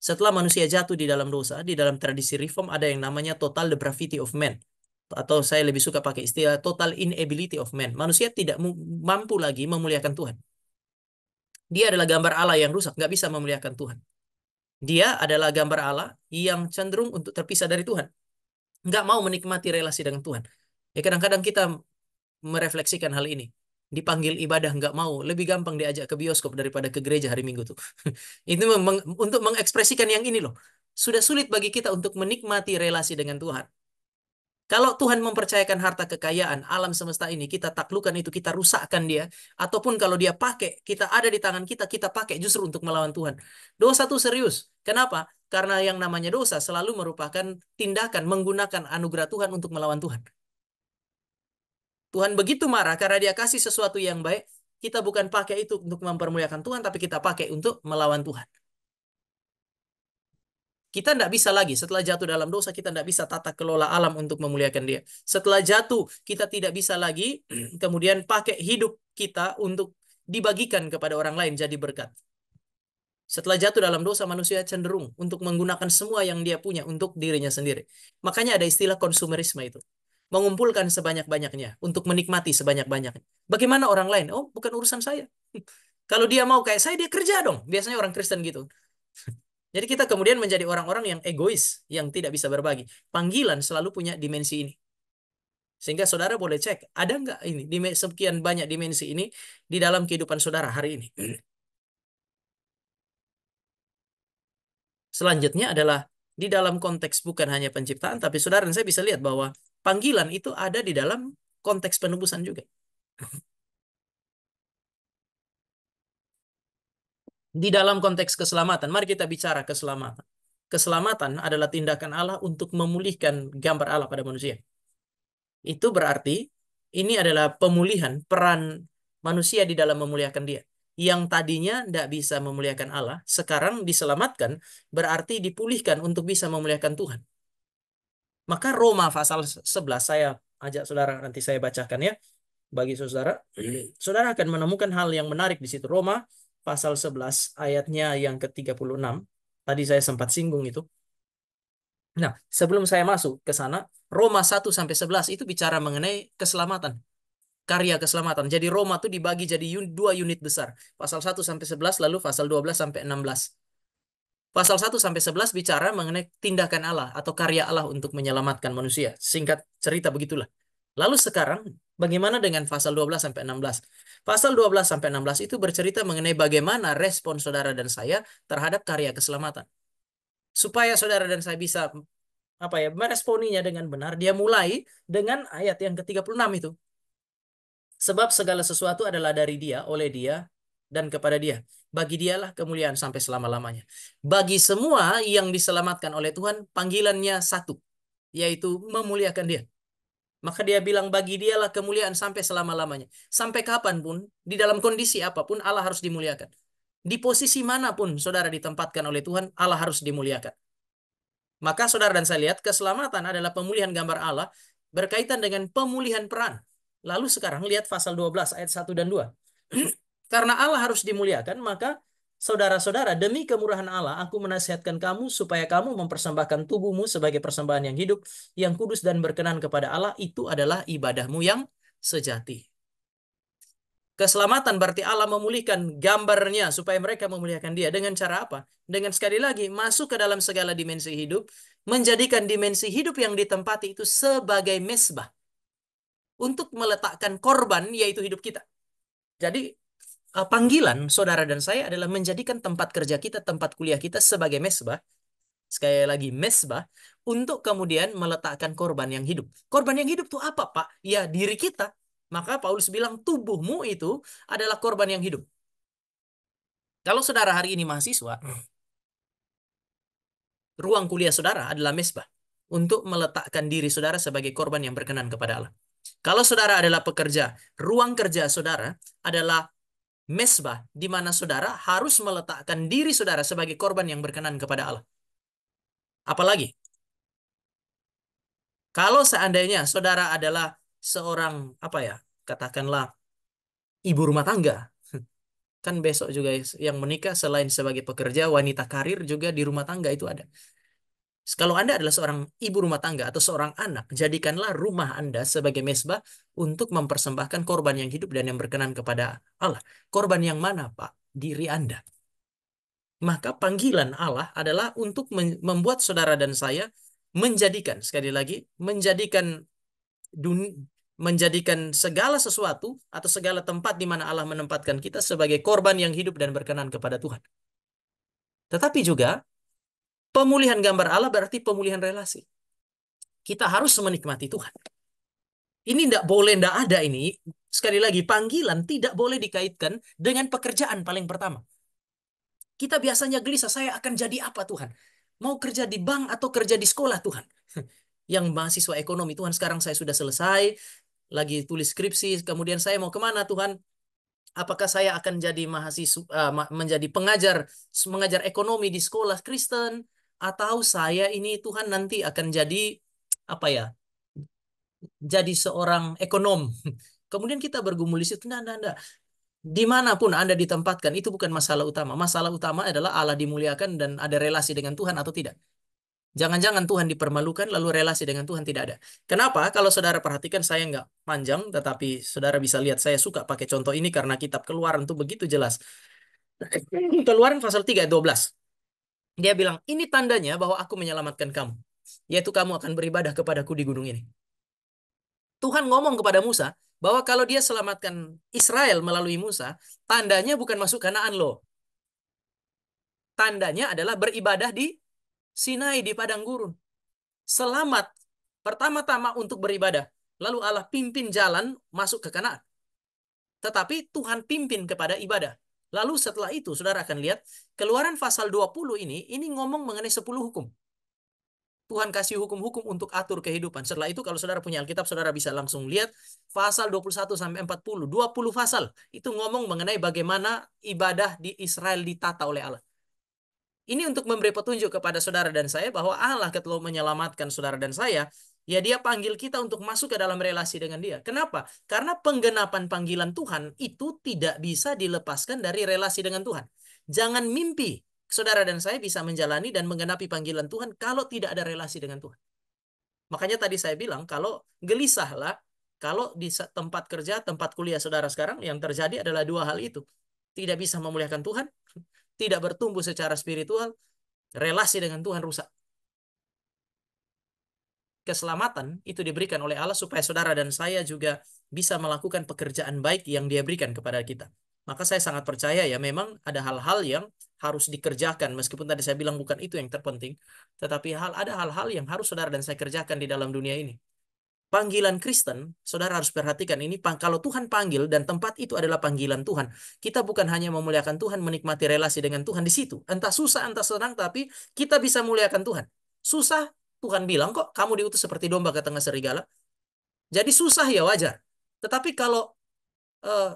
Setelah manusia jatuh di dalam dosa, di dalam tradisi reform ada yang namanya total depravity of man. Atau saya lebih suka pakai istilah total inability of man. Manusia tidak mampu lagi memuliakan Tuhan. Dia adalah gambar Allah yang rusak, nggak bisa memuliakan Tuhan. Dia adalah gambar Allah yang cenderung untuk terpisah dari Tuhan. Nggak mau menikmati relasi dengan Tuhan. Ya kadang-kadang kita merefleksikan hal ini. Dipanggil ibadah nggak mau, lebih gampang diajak ke bioskop daripada ke gereja hari Minggu tuh. Itu untuk mengekspresikan yang ini loh. Sudah sulit bagi kita untuk menikmati relasi dengan Tuhan. Kalau Tuhan mempercayakan harta kekayaan, alam semesta ini, kita taklukkan itu, kita rusakkan dia. Ataupun kalau dia pakai, kita ada di tangan kita, kita pakai justru untuk melawan Tuhan. Dosa itu serius. Kenapa? Karena yang namanya dosa selalu merupakan tindakan menggunakan anugerah Tuhan untuk melawan Tuhan. Tuhan begitu marah karena dia kasih sesuatu yang baik. Kita bukan pakai itu untuk mempermuliakan Tuhan, tapi kita pakai untuk melawan Tuhan. Kita tidak bisa lagi, setelah jatuh dalam dosa, kita tidak bisa tata kelola alam untuk memuliakan dia. Setelah jatuh, kita tidak bisa lagi kemudian pakai hidup kita untuk dibagikan kepada orang lain jadi berkat. Setelah jatuh dalam dosa, manusia cenderung untuk menggunakan semua yang dia punya untuk dirinya sendiri. Makanya ada istilah konsumerisme itu. Mengumpulkan sebanyak-banyaknya untuk menikmati sebanyak-banyaknya. Bagaimana orang lain? Oh, bukan urusan saya. Kalau dia mau kayak saya, dia kerja dong. Biasanya orang Kristen gitu. Jadi kita kemudian menjadi orang-orang yang egois, yang tidak bisa berbagi. Panggilan selalu punya dimensi ini. Sehingga saudara boleh cek, ada nggak ini sekian banyak dimensi ini di dalam kehidupan saudara hari ini. Selanjutnya adalah di dalam konteks bukan hanya penciptaan, tapi saudara dan saya bisa lihat bahwa panggilan itu ada di dalam konteks penebusan juga. Di dalam konteks keselamatan, mari kita bicara keselamatan. Keselamatan adalah tindakan Allah untuk memulihkan gambar Allah pada manusia. Itu berarti ini adalah pemulihan peran manusia di dalam memuliakan dia. Yang tadinya tidak bisa memuliakan Allah, sekarang diselamatkan, berarti dipulihkan untuk bisa memuliakan Tuhan. Maka Roma pasal 11, saya ajak saudara, nanti saya bacakan ya, bagi saudara. Saudara akan menemukan hal yang menarik di situ. Roma pasal 11 ayatnya yang ke-36. Tadi saya sempat singgung itu. Nah, sebelum saya masuk ke sana, Roma 1 sampai 11 itu bicara mengenai keselamatan, karya keselamatan. Jadi Roma itu dibagi jadi dua unit besar. Pasal 1 sampai 11, lalu pasal 12 sampai 16. Pasal 1 sampai 11 bicara mengenai tindakan Allah atau karya Allah untuk menyelamatkan manusia. Singkat cerita begitulah. Lalu sekarang bagaimana dengan pasal 12 sampai 16? Pasal 12 sampai 16 itu bercerita mengenai bagaimana respon saudara dan saya terhadap karya keselamatan. Supaya saudara dan saya bisa meresponinya dengan benar, dia mulai dengan ayat yang ke-36 itu. Sebab segala sesuatu adalah dari dia, oleh dia, dan kepada dia. Bagi dialah kemuliaan sampai selama-lamanya. Bagi semua yang diselamatkan oleh Tuhan, panggilannya satu, yaitu memuliakan dia. Maka dia bilang bagi dialah kemuliaan sampai selama-lamanya. Sampai kapanpun, di dalam kondisi apapun, Allah harus dimuliakan. Di posisi manapun saudara ditempatkan oleh Tuhan, Allah harus dimuliakan. Maka saudara dan saya lihat keselamatan adalah pemulihan gambar Allah berkaitan dengan pemulihan peran. Lalu sekarang lihat pasal 12 ayat 1 dan 2. Karena Allah harus dimuliakan, maka saudara-saudara, demi kemurahan Allah, aku menasihatkan kamu supaya kamu mempersembahkan tubuhmu sebagai persembahan yang hidup, yang kudus dan berkenan kepada Allah. Itu adalah ibadahmu yang sejati. Keselamatan berarti Allah memulihkan gambarnya supaya mereka memuliakan dia. Dengan cara apa? Dengan sekali lagi masuk ke dalam segala dimensi hidup, menjadikan dimensi hidup yang ditempati itu sebagai mesbah untuk meletakkan korban, yaitu hidup kita. Jadi panggilan saudara dan saya adalah menjadikan tempat kerja kita, tempat kuliah kita sebagai mesbah. Sekali lagi mesbah untuk kemudian meletakkan korban yang hidup. Korban yang hidup itu apa, Pak? Ya diri kita. Maka Paulus bilang tubuhmu itu adalah korban yang hidup. Kalau saudara hari ini mahasiswa, Ruang kuliah saudara adalah mesbah untuk meletakkan diri saudara sebagai korban yang berkenan kepada Allah. Kalau saudara adalah pekerja, ruang kerja saudara adalah mesbah di mana saudara harus meletakkan diri saudara sebagai korban yang berkenan kepada Allah. Apalagi kalau seandainya saudara adalah seorang apa ya, katakanlah ibu rumah tangga, kan besok juga yang menikah selain sebagai pekerja, wanita karir juga di rumah tangga itu ada. Kalau Anda adalah seorang ibu rumah tangga atau seorang anak, jadikanlah rumah Anda sebagai mesbah untuk mempersembahkan korban yang hidup dan yang berkenan kepada Allah. Korban yang mana, Pak? Diri Anda. Maka panggilan Allah adalah untuk membuat saudara dan saya menjadikan, sekali lagi, dunia, menjadikan segala sesuatu atau segala tempat di mana Allah menempatkan kita sebagai korban yang hidup dan berkenan kepada Tuhan. Tetapi juga pemulihan gambar Allah berarti pemulihan relasi. Kita harus menikmati Tuhan. Ini tidak boleh, tidak ada ini. Sekali lagi, panggilan tidak boleh dikaitkan dengan pekerjaan paling pertama. Kita biasanya gelisah, saya akan jadi apa Tuhan? Mau kerja di bank atau kerja di sekolah Tuhan? Yang mahasiswa ekonomi, Tuhan sekarang saya sudah selesai, lagi tulis skripsi, kemudian saya mau kemana Tuhan? Apakah saya akan jadi mahasiswa, menjadi mengajar ekonomi di sekolah Kristen, atau saya ini Tuhan nanti akan jadi apa ya? Jadi seorang ekonom. Kemudian kita bergumul di situ. Nah. Dimanapun Anda ditempatkan, itu bukan masalah utama. Masalah utama adalah Allah dimuliakan dan ada relasi dengan Tuhan atau tidak. Jangan-jangan Tuhan dipermalukan, lalu relasi dengan Tuhan tidak ada. Kenapa? Kalau saudara perhatikan, saya nggak panjang, tetapi saudara bisa lihat, saya suka pakai contoh ini karena kitab Keluaran itu begitu jelas. Keluaran pasal 3 ayat 12. Dia bilang, ini tandanya bahwa aku menyelamatkan kamu. Yaitu kamu akan beribadah kepadaku di gunung ini. Tuhan ngomong kepada Musa bahwa kalau dia selamatkan Israel melalui Musa, tandanya bukan masuk Kanaan loh. Tandanya adalah beribadah di Sinai, di padang gurun. Selamat pertama-tama untuk beribadah. Lalu Allah pimpin jalan masuk ke Kanaan. Tetapi Tuhan pimpin kepada ibadah. Lalu setelah itu, saudara akan lihat, Keluaran pasal 20 ini ngomong mengenai 10 hukum. Tuhan kasih hukum-hukum untuk atur kehidupan. Setelah itu kalau saudara punya Alkitab, saudara bisa langsung lihat pasal 21 sampai 40. 20 pasal itu ngomong mengenai bagaimana ibadah di Israel ditata oleh Allah. Ini untuk memberi petunjuk kepada saudara dan saya bahwa Allah ketika menyelamatkan saudara dan saya, ya dia panggil kita untuk masuk ke dalam relasi dengan dia. Kenapa? Karena penggenapan panggilan Tuhan itu tidak bisa dilepaskan dari relasi dengan Tuhan. Jangan mimpi saudara dan saya bisa menjalani dan menggenapi panggilan Tuhan kalau tidak ada relasi dengan Tuhan. Makanya tadi saya bilang, kalau gelisahlah, kalau di tempat kerja, tempat kuliah saudara sekarang, yang terjadi adalah dua hal itu. Tidak bisa memuliakan Tuhan, tidak bertumbuh secara spiritual, relasi dengan Tuhan rusak. Keselamatan itu diberikan oleh Allah supaya saudara dan saya juga bisa melakukan pekerjaan baik yang Dia berikan kepada kita. Maka saya sangat percaya ya memang ada hal-hal yang harus dikerjakan meskipun tadi saya bilang bukan itu yang terpenting, tetapi ada hal-hal yang harus saudara dan saya kerjakan di dalam dunia ini. Panggilan Kristen, saudara harus perhatikan ini, kalau Tuhan panggil dan tempat itu adalah panggilan Tuhan, kita bukan hanya memuliakan Tuhan, menikmati relasi dengan Tuhan di situ. Entah susah, entah senang, tapi kita bisa muliakan Tuhan. Susah, Tuhan bilang kok, kamu diutus seperti domba ke tengah serigala. Jadi susah ya wajar. Tetapi kalau eh,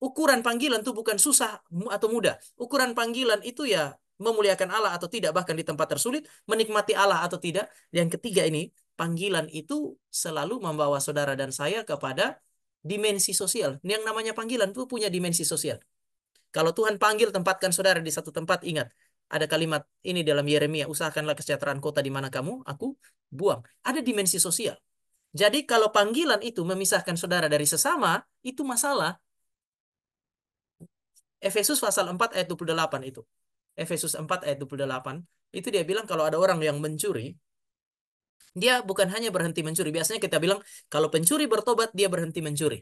ukuran panggilan itu bukan susah atau mudah. Ukuran panggilan itu ya memuliakan Allah atau tidak, bahkan di tempat tersulit, menikmati Allah atau tidak. Yang ketiga ini, panggilan itu selalu membawa saudara dan saya kepada dimensi sosial. Yang namanya panggilan itu punya dimensi sosial. Kalau Tuhan panggil tempatkan saudara di satu tempat, ingat, ada kalimat ini dalam Yeremia, usahakanlah kesejahteraan kota di mana kamu, aku buang. Ada dimensi sosial. Jadi kalau panggilan itu memisahkan saudara dari sesama, itu masalah. Efesus pasal 4 ayat 28 itu. Efesus 4 ayat 28, itu dia bilang kalau ada orang yang mencuri, dia bukan hanya berhenti mencuri. Biasanya kita bilang kalau pencuri bertobat, dia berhenti mencuri.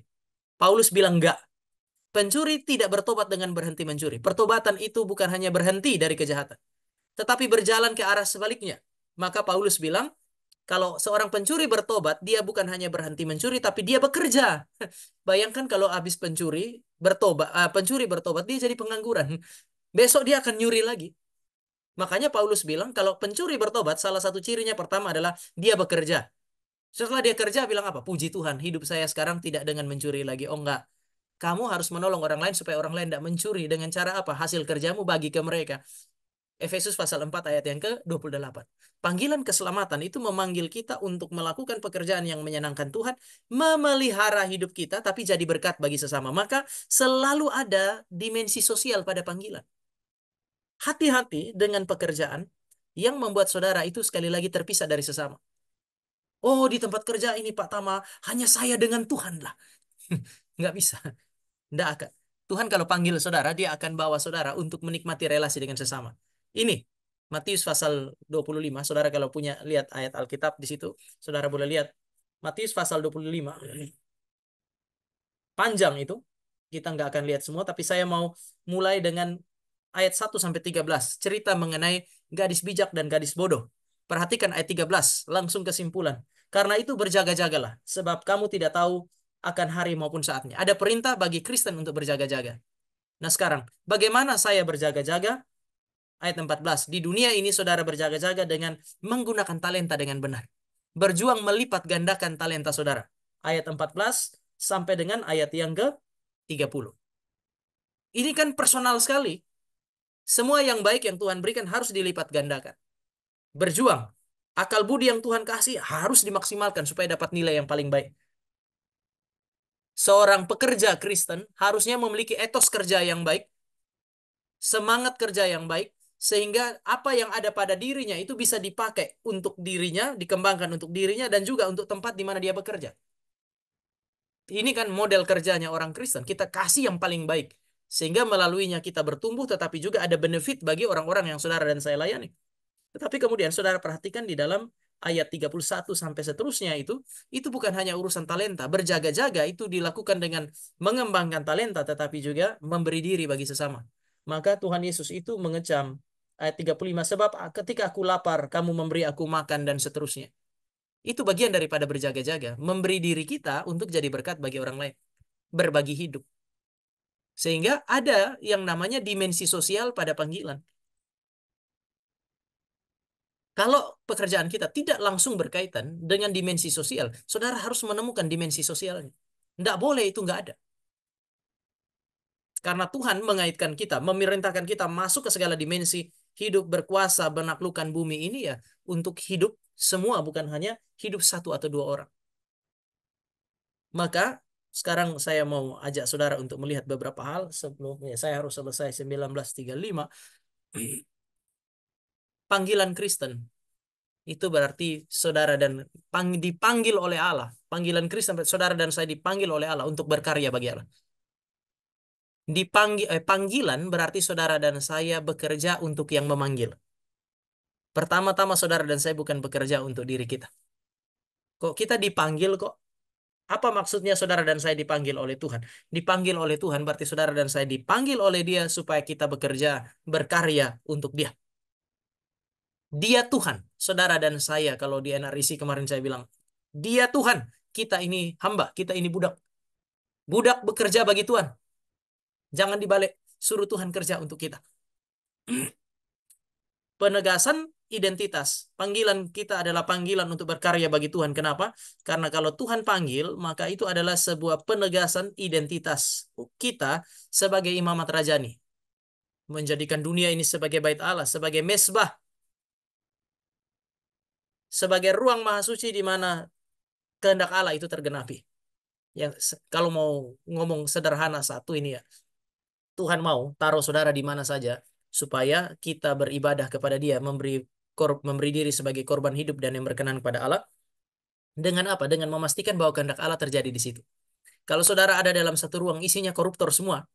Paulus bilang enggak. Pencuri tidak bertobat dengan berhenti mencuri. Pertobatan itu bukan hanya berhenti dari kejahatan, tetapi berjalan ke arah sebaliknya. Maka Paulus bilang, kalau seorang pencuri bertobat, dia bukan hanya berhenti mencuri, tapi dia bekerja. Bayangkan kalau habis pencuri bertobat, dia jadi pengangguran. Besok dia akan nyuri lagi. Makanya Paulus bilang kalau pencuri bertobat, salah satu cirinya pertama adalah dia bekerja. Setelah dia kerja bilang apa? Puji Tuhan, hidup saya sekarang tidak dengan mencuri lagi. Oh enggak. Kamu harus menolong orang lain supaya orang lain tidak mencuri. Dengan cara apa? Hasil kerjamu bagi ke mereka. Efesus pasal 4 ayat yang ke-28. Panggilan keselamatan itu memanggil kita untuk melakukan pekerjaan yang menyenangkan Tuhan, memelihara hidup kita, tapi jadi berkat bagi sesama. Maka selalu ada dimensi sosial pada panggilan. Hati-hati dengan pekerjaan yang membuat saudara itu sekali lagi terpisah dari sesama. Oh, di tempat kerja ini Pak Tama, hanya saya dengan Tuhan lah. Nggak bisa. Nggak akan. Tuhan kalau panggil saudara, dia akan bawa saudara untuk menikmati relasi dengan sesama. Ini, Matius pasal 25. Saudara kalau punya lihat ayat Alkitab di situ, saudara boleh lihat. Matius pasal 25. Panjang itu. Kita nggak akan lihat semua, tapi saya mau mulai dengan ayat 1 sampai 13. Cerita mengenai gadis bijak dan gadis bodoh. Perhatikan ayat 13, langsung kesimpulan. Karena itu berjaga-jagalah, sebab kamu tidak tahu akan hari maupun saatnya. Ada perintah bagi Kristen untuk berjaga-jaga. Nah sekarang, bagaimana saya berjaga-jaga? Ayat 14, di dunia ini saudara berjaga-jaga dengan menggunakan talenta dengan benar. Berjuang melipat gandakan talenta saudara. Ayat 14 sampai dengan ayat yang ke-30. Ini kan personal sekali. Semua yang baik yang Tuhan berikan harus dilipat gandakan. Berjuang. Akal budi yang Tuhan kasih harus dimaksimalkan supaya dapat nilai yang paling baik. Seorang pekerja Kristen harusnya memiliki etos kerja yang baik, semangat kerja yang baik, sehingga apa yang ada pada dirinya itu bisa dipakai untuk dirinya, dikembangkan untuk dirinya, dan juga untuk tempat di mana dia bekerja. Ini kan model kerjanya orang Kristen. Kita kasih yang paling baik. Sehingga melaluinya kita bertumbuh, tetapi juga ada benefit bagi orang-orang yang saudara dan saya layani. Tetapi kemudian saudara perhatikan di dalam ayat 31 sampai seterusnya itu bukan hanya urusan talenta. Berjaga-jaga itu dilakukan dengan mengembangkan talenta, tetapi juga memberi diri bagi sesama. Maka Tuhan Yesus itu mengecam ayat 35, sebab ketika aku lapar, kamu memberi aku makan dan seterusnya. Itu bagian daripada berjaga-jaga. Memberi diri kita untuk jadi berkat bagi orang lain. Berbagi hidup. Sehingga ada yang namanya dimensi sosial pada panggilan. Kalau pekerjaan kita tidak langsung berkaitan dengan dimensi sosial, saudara harus menemukan dimensi sosialnya. Tidak boleh itu nggak ada. Karena Tuhan mengaitkan kita, memerintahkan kita masuk ke segala dimensi hidup, berkuasa, menaklukkan bumi ini ya untuk hidup semua, bukan hanya hidup satu atau dua orang. Maka sekarang saya mau ajak saudara untuk melihat beberapa hal sebelumnya. Saya harus selesai 19:35. Panggilan Kristen itu berarti saudara dan dipanggil oleh Allah. Panggilan Kristen, saudara dan saya dipanggil oleh Allah untuk berkarya bagi Allah. Panggilan berarti saudara dan saya bekerja untuk yang memanggil. Pertama-tama saudara dan saya bukan bekerja untuk diri kita. Kok kita dipanggil kok? Apa maksudnya saudara dan saya dipanggil oleh Tuhan? Dipanggil oleh Tuhan berarti saudara dan saya dipanggil oleh Dia supaya kita bekerja, berkarya untuk Dia. Dia Tuhan, saudara dan saya kalau di NRIC kemarin saya bilang, Dia Tuhan, kita ini hamba, kita ini budak. Budak bekerja bagi Tuhan. Jangan dibalik, suruh Tuhan kerja untuk kita. Penegasan identitas. Panggilan kita adalah panggilan untuk berkarya bagi Tuhan. Kenapa? Karena kalau Tuhan panggil, maka itu adalah sebuah penegasan identitas kita sebagai imamat rajani. Menjadikan dunia ini sebagai bait Allah, sebagai mesbah, sebagai ruang maha suci di mana kehendak Allah itu tergenapi. Yang kalau mau ngomong sederhana satu ini ya, Tuhan mau taruh saudara di mana saja supaya kita beribadah kepada Dia, memberi diri sebagai korban hidup dan yang berkenan kepada Allah. Dengan apa? Dengan memastikan bahwa kehendak Allah terjadi di situ. Kalau saudara ada dalam satu ruang isinya koruptor semua,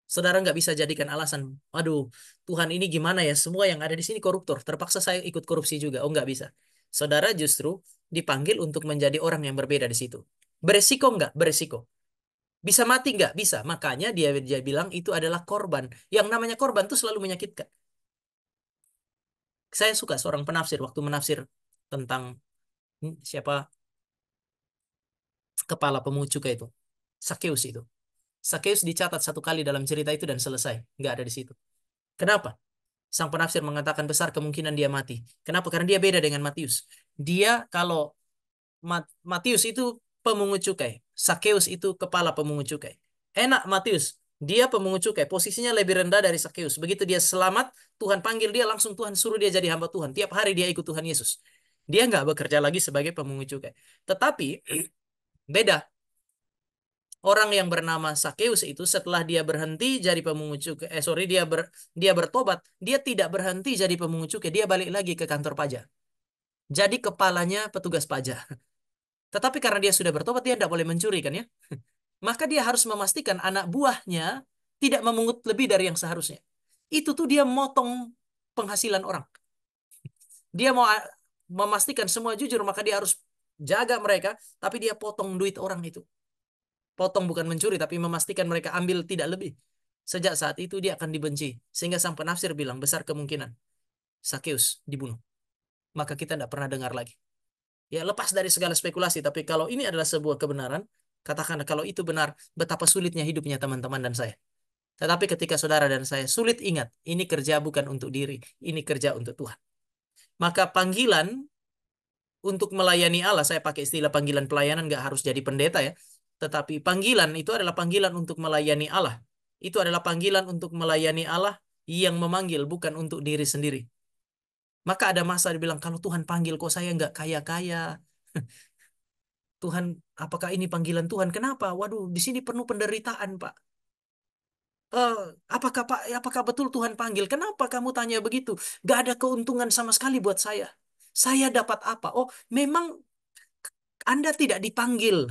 saudara nggak bisa jadikan alasan, aduh Tuhan ini gimana ya, semua yang ada di sini koruptor, terpaksa saya ikut korupsi juga. Oh nggak bisa. Saudara justru dipanggil untuk menjadi orang yang berbeda di situ. Beresiko nggak? Beresiko. Bisa mati nggak? Bisa. Makanya dia bilang itu adalah korban. Yang namanya korban itu selalu menyakitkan. Saya suka seorang penafsir waktu menafsir tentang siapa kepala pemucuk itu. Sakeus itu. Sakeus dicatat satu kali dalam cerita itu dan selesai. Nggak ada di situ. Kenapa? Sang penafsir mengatakan besar kemungkinan dia mati. Kenapa? Karena dia beda dengan Matius. Dia kalau Matius itu pemungut cukai, Sakeus itu kepala pemungut cukai. Enak Matius, dia pemungut cukai, posisinya lebih rendah dari Sakeus. Begitu dia selamat, Tuhan panggil dia langsung, Tuhan suruh dia jadi hamba Tuhan. Tiap hari dia ikut Tuhan Yesus. Dia nggak bekerja lagi sebagai pemungut cukai. Tetapi beda. Orang yang bernama Sakeus itu setelah dia berhenti jadi pemungut cukai, dia bertobat, dia tidak berhenti jadi pemungut cukai, dia balik lagi ke kantor pajak. Jadi kepalanya petugas pajak. Tetapi karena dia sudah bertobat, dia tidak boleh mencuri kan ya. Maka dia harus memastikan anak buahnya tidak memungut lebih dari yang seharusnya. Itu tuh dia motong penghasilan orang. Dia mau memastikan semua jujur, maka dia harus jaga mereka, tapi dia potong duit orang itu. Potong bukan mencuri, tapi memastikan mereka ambil tidak lebih. Sejak saat itu dia akan dibenci. Sehingga sang penafsir bilang, besar kemungkinan Sakeus dibunuh. Maka kita tidak pernah dengar lagi. Ya lepas dari segala spekulasi, tapi kalau ini adalah sebuah kebenaran, katakanlah kalau itu benar, betapa sulitnya hidupnya teman-teman dan saya. Tetapi ketika saudara dan saya sulit ingat, ini kerja bukan untuk diri, ini kerja untuk Tuhan. Maka panggilan untuk melayani Allah, saya pakai istilah panggilan pelayanan, nggak harus jadi pendeta ya. Tetapi panggilan itu adalah panggilan untuk melayani Allah. Itu adalah panggilan untuk melayani Allah yang memanggil, bukan untuk diri sendiri. Maka ada masa dibilang, kalau Tuhan panggil kok saya nggak kaya-kaya. Tuhan, apakah ini panggilan Tuhan? Kenapa? Waduh, di sini penuh penderitaan, Pak. Eh, apakah Pak, apakah betul Tuhan panggil? Kenapa kamu tanya begitu? Gak ada keuntungan sama sekali buat saya. Saya dapat apa? Oh, memang Anda tidak dipanggil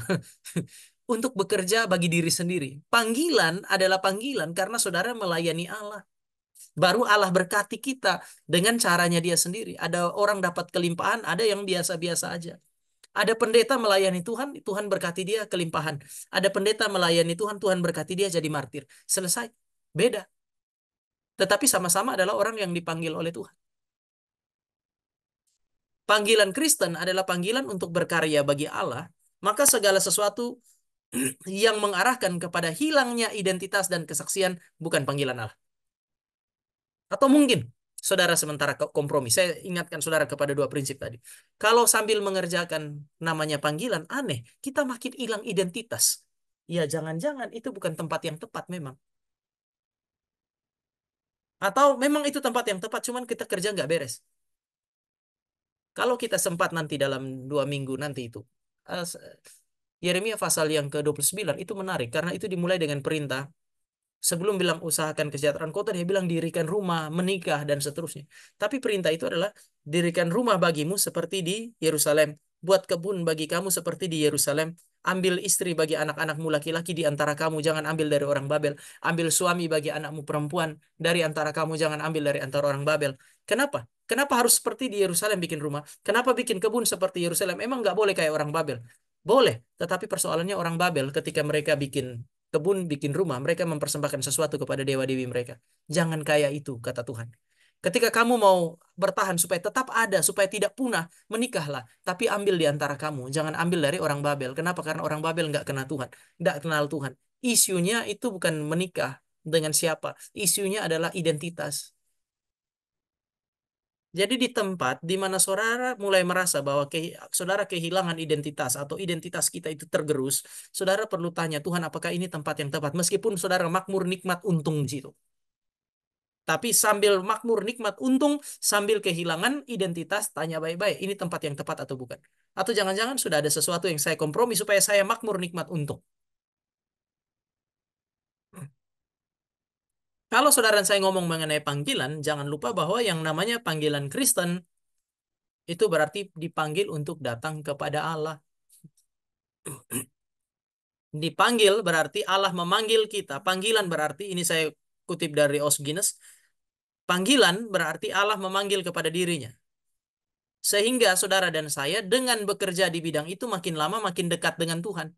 untuk bekerja bagi diri sendiri. Panggilan adalah panggilan karena saudara melayani Allah. Baru Allah berkati kita dengan caranya dia sendiri. Ada orang dapat kelimpahan, ada yang biasa-biasa aja. Ada pendeta melayani Tuhan, Tuhan berkati dia kelimpahan. Ada pendeta melayani Tuhan, Tuhan berkati dia jadi martir. Selesai. Beda. Tetapi sama-sama adalah orang yang dipanggil oleh Tuhan. Panggilan Kristen adalah panggilan untuk berkarya bagi Allah. Maka segala sesuatu yang mengarahkan kepada hilangnya identitas dan kesaksian bukan panggilan Allah. Atau mungkin saudara sementara kompromi. Saya ingatkan saudara kepada dua prinsip tadi. Kalau sambil mengerjakan namanya panggilan, aneh. Kita makin hilang identitas. Ya jangan-jangan itu bukan tempat yang tepat memang. Atau memang itu tempat yang tepat, cuman kita kerja nggak beres. Kalau kita sempat nanti dalam 2 minggu nanti itu. eh, Yeremia pasal yang ke-29 itu menarik. Karena itu dimulai dengan perintah. Sebelum bilang usahakan kesejahteraan kota, dia bilang dirikan rumah, menikah, dan seterusnya. Tapi perintah itu adalah dirikan rumah bagimu seperti di Yerusalem. Buat kebun bagi kamu seperti di Yerusalem. Ambil istri bagi anak-anakmu laki-laki di antara kamu, jangan ambil dari orang Babel. Ambil suami bagi anakmu perempuan dari antara kamu, jangan ambil dari antara orang Babel. Kenapa? Kenapa harus seperti di Yerusalem bikin rumah? Kenapa bikin kebun seperti Yerusalem? Emang nggak boleh kayak orang Babel? Boleh, tetapi persoalannya orang Babel ketika mereka bikin kebun, bikin rumah, mereka mempersembahkan sesuatu kepada dewa-dewi mereka. Jangan kayak itu, kata Tuhan. Ketika kamu mau bertahan supaya tetap ada, supaya tidak punah, menikahlah. Tapi ambil di antara kamu. Jangan ambil dari orang Babel. Kenapa? Karena orang Babel nggak kenal Tuhan. Nggak kenal Tuhan. Isunya itu bukan menikah dengan siapa. Isunya adalah identitas. Jadi di tempat di mana saudara mulai merasa bahwa saudara kehilangan identitas atau identitas kita itu tergerus, saudara perlu tanya, Tuhan, apakah ini tempat yang tepat? Meskipun saudara makmur nikmat untung di situ. Tapi sambil makmur nikmat untung, sambil kehilangan identitas, tanya baik-baik, ini tempat yang tepat atau bukan? Atau jangan-jangan sudah ada sesuatu yang saya kompromi supaya saya makmur nikmat untung. Kalau saudara dan saya ngomong mengenai panggilan, jangan lupa bahwa yang namanya panggilan Kristen itu berarti dipanggil untuk datang kepada Allah. Dipanggil berarti Allah memanggil kita. Panggilan berarti, ini saya kutip dari Os Guinness, panggilan berarti Allah memanggil kepada dirinya. Sehingga saudara dan saya dengan bekerja di bidang itu makin lama makin dekat dengan Tuhan.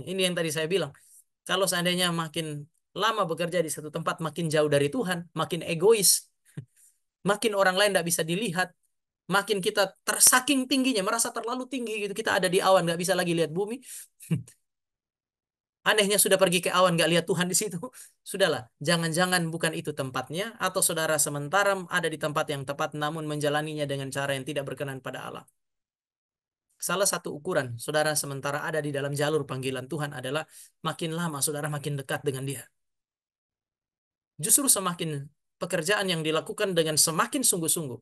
Ini yang tadi saya bilang. Kalau seandainya makin lama bekerja di satu tempat makin jauh dari Tuhan, makin egois, makin orang lain tidak bisa dilihat, makin kita tersaking tingginya, merasa terlalu tinggi gitu, kita ada di awan, nggak bisa lagi lihat bumi. Anehnya sudah pergi ke awan, nggak lihat Tuhan di situ. Sudahlah, jangan-jangan bukan itu tempatnya, atau saudara sementara ada di tempat yang tepat, namun menjalaninya dengan cara yang tidak berkenan pada Allah. Salah satu ukuran saudara sementara ada di dalam jalur panggilan Tuhan adalah makin lama saudara makin dekat dengan Dia. Justru semakin pekerjaan yang dilakukan dengan semakin sungguh-sungguh,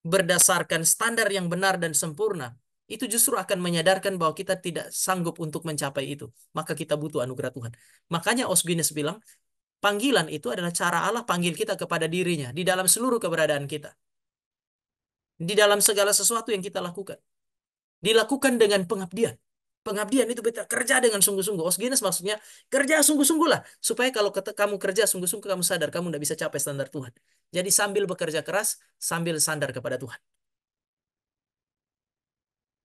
berdasarkan standar yang benar dan sempurna, itu justru akan menyadarkan bahwa kita tidak sanggup untuk mencapai itu. Maka kita butuh anugerah Tuhan. Makanya Oswines bilang, panggilan itu adalah cara Allah panggil kita kepada dirinya di dalam seluruh keberadaan kita. Di dalam segala sesuatu yang kita lakukan. Dilakukan dengan pengabdian. Pengabdian itu betul kerja dengan sungguh-sungguh. Oswines maksudnya kerja sungguh-sungguh lah. Supaya kalau kamu kerja sungguh-sungguh, kamu sadar kamu tidak bisa capai standar Tuhan. Jadi sambil bekerja keras, sambil sandar kepada Tuhan.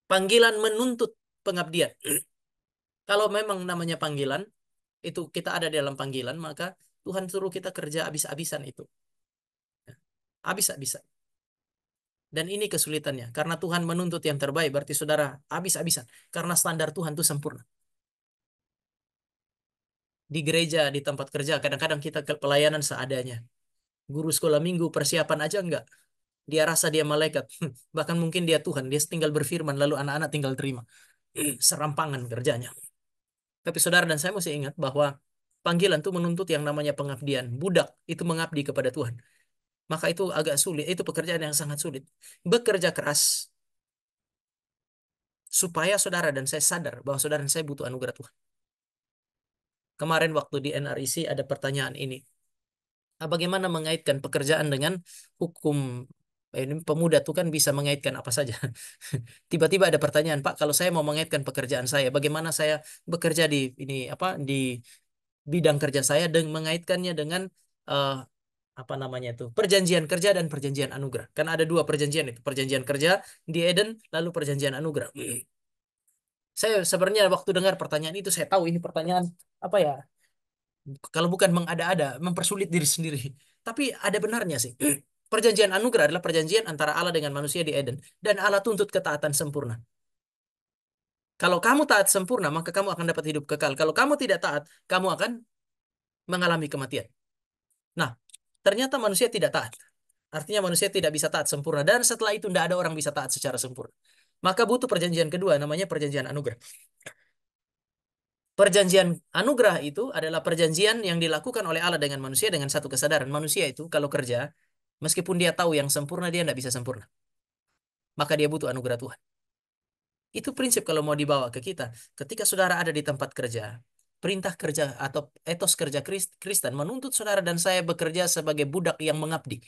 Panggilan menuntut pengabdian. Kalau memang namanya panggilan, itu kita ada di dalam panggilan, maka Tuhan suruh kita kerja habis-habisan itu. Habis-habisan. Dan ini kesulitannya. Karena Tuhan menuntut yang terbaik, berarti saudara habis-habisan. Karena standar Tuhan itu sempurna. Di gereja, di tempat kerja, kadang-kadang kita ke pelayanan seadanya. Guru sekolah minggu, persiapan aja enggak. Dia rasa dia malaikat. Bahkan mungkin dia Tuhan. Dia tinggal berfirman, lalu anak-anak tinggal terima. Serampangan kerjanya. Tapi saudara dan saya mesti ingat bahwa panggilan itu menuntut yang namanya pengabdian. Budak itu mengabdi kepada Tuhan. Maka itu agak sulit. Itu pekerjaan yang sangat sulit. Bekerja keras supaya saudara dan saya sadar bahwa saudara dan saya butuh anugerah Tuhan. Kemarin waktu di NRIC ada pertanyaan ini. Bagaimana mengaitkan pekerjaan dengan hukum? Ini pemuda tuh kan bisa mengaitkan apa saja. Tiba-tiba ada pertanyaan, Pak, kalau saya mau mengaitkan pekerjaan saya, bagaimana saya bekerja di ini apa di bidang kerja saya dan mengaitkannya dengan eh, apa namanya itu perjanjian kerja dan perjanjian anugerah. Kan ada dua perjanjian itu, perjanjian kerja di Eden, lalu perjanjian anugerah. Saya sebenarnya waktu dengar pertanyaan itu saya tahu ini pertanyaan apa ya? Kalau bukan mengada-ada, mempersulit diri sendiri. Tapi ada benarnya sih. Perjanjian anugerah adalah perjanjian antara Allah dengan manusia di Eden, dan Allah tuntut ketaatan sempurna. Kalau kamu taat sempurna, maka kamu akan dapat hidup kekal. Kalau kamu tidak taat, kamu akan mengalami kematian. Nah, ternyata manusia tidak taat. Artinya manusia tidak bisa taat sempurna. Dan setelah itu tidak ada orang bisa taat secara sempurna. Maka butuh perjanjian kedua, namanya perjanjian anugerah. Perjanjian anugerah itu adalah perjanjian yang dilakukan oleh Allah dengan manusia dengan satu kesadaran. Manusia itu kalau kerja, meskipun dia tahu yang sempurna, dia tidak bisa sempurna. Maka dia butuh anugerah Tuhan. Itu prinsip kalau mau dibawa ke kita. Ketika saudara ada di tempat kerja, perintah kerja atau etos kerja Kristen menuntut saudara dan saya bekerja sebagai budak yang mengabdi.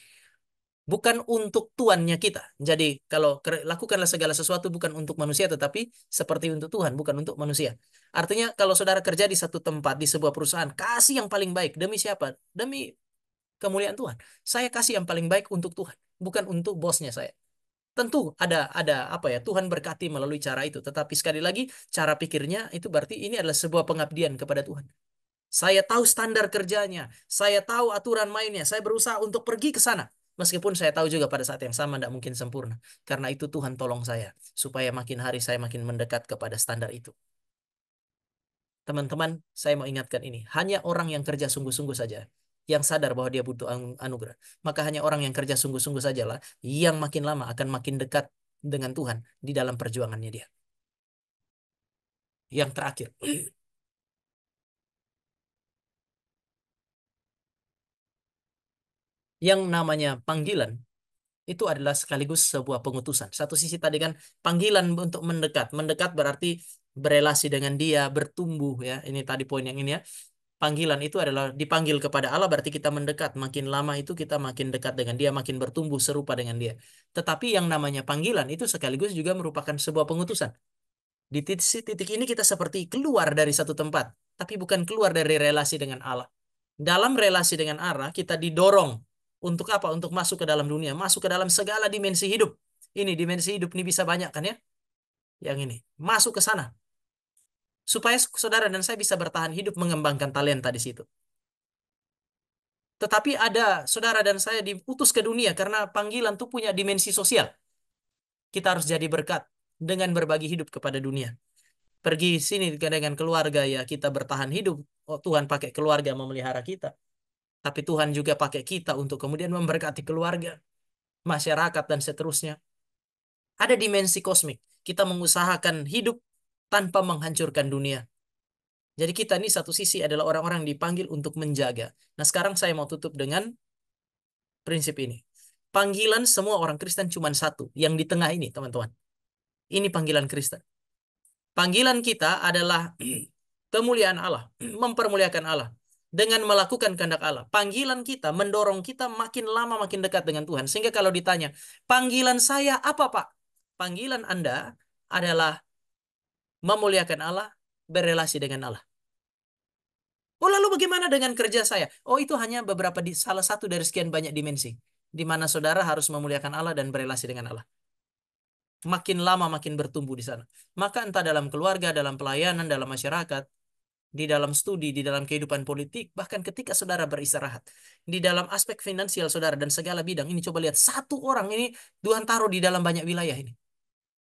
Bukan untuk tuannya kita. Jadi kalau lakukanlah segala sesuatu bukan untuk manusia tetapi seperti untuk Tuhan, bukan untuk manusia. Artinya kalau saudara kerja di satu tempat di sebuah perusahaan, kasih yang paling baik demi siapa? Demi kemuliaan Tuhan. Saya kasih yang paling baik untuk Tuhan, bukan untuk bosnya saya. Tentu ada apa ya? Tuhan berkati melalui cara itu, tetapi sekali lagi cara pikirnya itu berarti ini adalah sebuah pengabdian kepada Tuhan. Saya tahu standar kerjanya, saya tahu aturan mainnya, saya berusaha untuk pergi ke sana. Meskipun saya tahu juga pada saat yang sama tidak mungkin sempurna. Karena itu Tuhan tolong saya, supaya makin hari saya makin mendekat kepada standar itu. Teman-teman, saya mau ingatkan ini. Hanya orang yang kerja sungguh-sungguh saja, yang sadar bahwa dia butuh anugerah. Maka hanya orang yang kerja sungguh-sungguh sajalah, yang makin lama akan makin dekat dengan Tuhan di dalam perjuangannya dia. Yang terakhir, yang namanya panggilan, itu adalah sekaligus sebuah pengutusan. Satu sisi tadi kan panggilan untuk mendekat. Mendekat berarti berelasi dengan dia, bertumbuh ya. Ini tadi poin yang ini ya. Panggilan itu adalah dipanggil kepada Allah berarti kita mendekat. Makin lama itu kita makin dekat dengan dia, makin bertumbuh serupa dengan dia. Tetapi yang namanya panggilan itu sekaligus juga merupakan sebuah pengutusan. Di titik ini kita seperti keluar dari satu tempat, tapi bukan keluar dari relasi dengan Allah. Dalam relasi dengan Allah, kita didorong untuk apa? Untuk masuk ke dalam dunia, masuk ke dalam segala dimensi hidup. Ini dimensi hidup ini bisa banyak kan ya? Yang ini. Masuk ke sana. Supaya saudara dan saya bisa bertahan hidup mengembangkan talenta di situ. Tetapi ada saudara dan saya diutus ke dunia karena panggilan itu punya dimensi sosial. Kita harus jadi berkat dengan berbagi hidup kepada dunia. pergi sini dengan keluarga ya kita bertahan hidup. Oh, Tuhan pakai keluarga memelihara kita. Tapi Tuhan juga pakai kita untuk kemudian memberkati keluarga, masyarakat, dan seterusnya. Ada dimensi kosmik. Kita mengusahakan hidup tanpa menghancurkan dunia. Jadi kita ini satu sisi adalah orang-orang yang dipanggil untuk menjaga. Nah, sekarang saya mau tutup dengan prinsip ini. Panggilan semua orang Kristen cuma satu, yang di tengah ini, teman-teman. Ini panggilan Kristen. Panggilan kita adalah kemuliaan Allah, mempermuliakan Allah dengan melakukan kehendak Allah. Panggilan kita mendorong kita makin lama makin dekat dengan Tuhan. Sehingga kalau ditanya, panggilan saya apa, Pak? Panggilan Anda adalah memuliakan Allah, berelasi dengan Allah. Oh, lalu bagaimana dengan kerja saya? Oh, itu hanya beberapa salah satu dari sekian banyak dimensi di mana saudara harus memuliakan Allah dan berelasi dengan Allah. Makin lama makin bertumbuh di sana. Maka entah dalam keluarga, dalam pelayanan, dalam masyarakat, di dalam studi, di dalam kehidupan politik, bahkan ketika saudara beristirahat, di dalam aspek finansial saudara dan segala bidang ini, coba lihat satu orang ini Tuhan taruh di dalam banyak wilayah ini.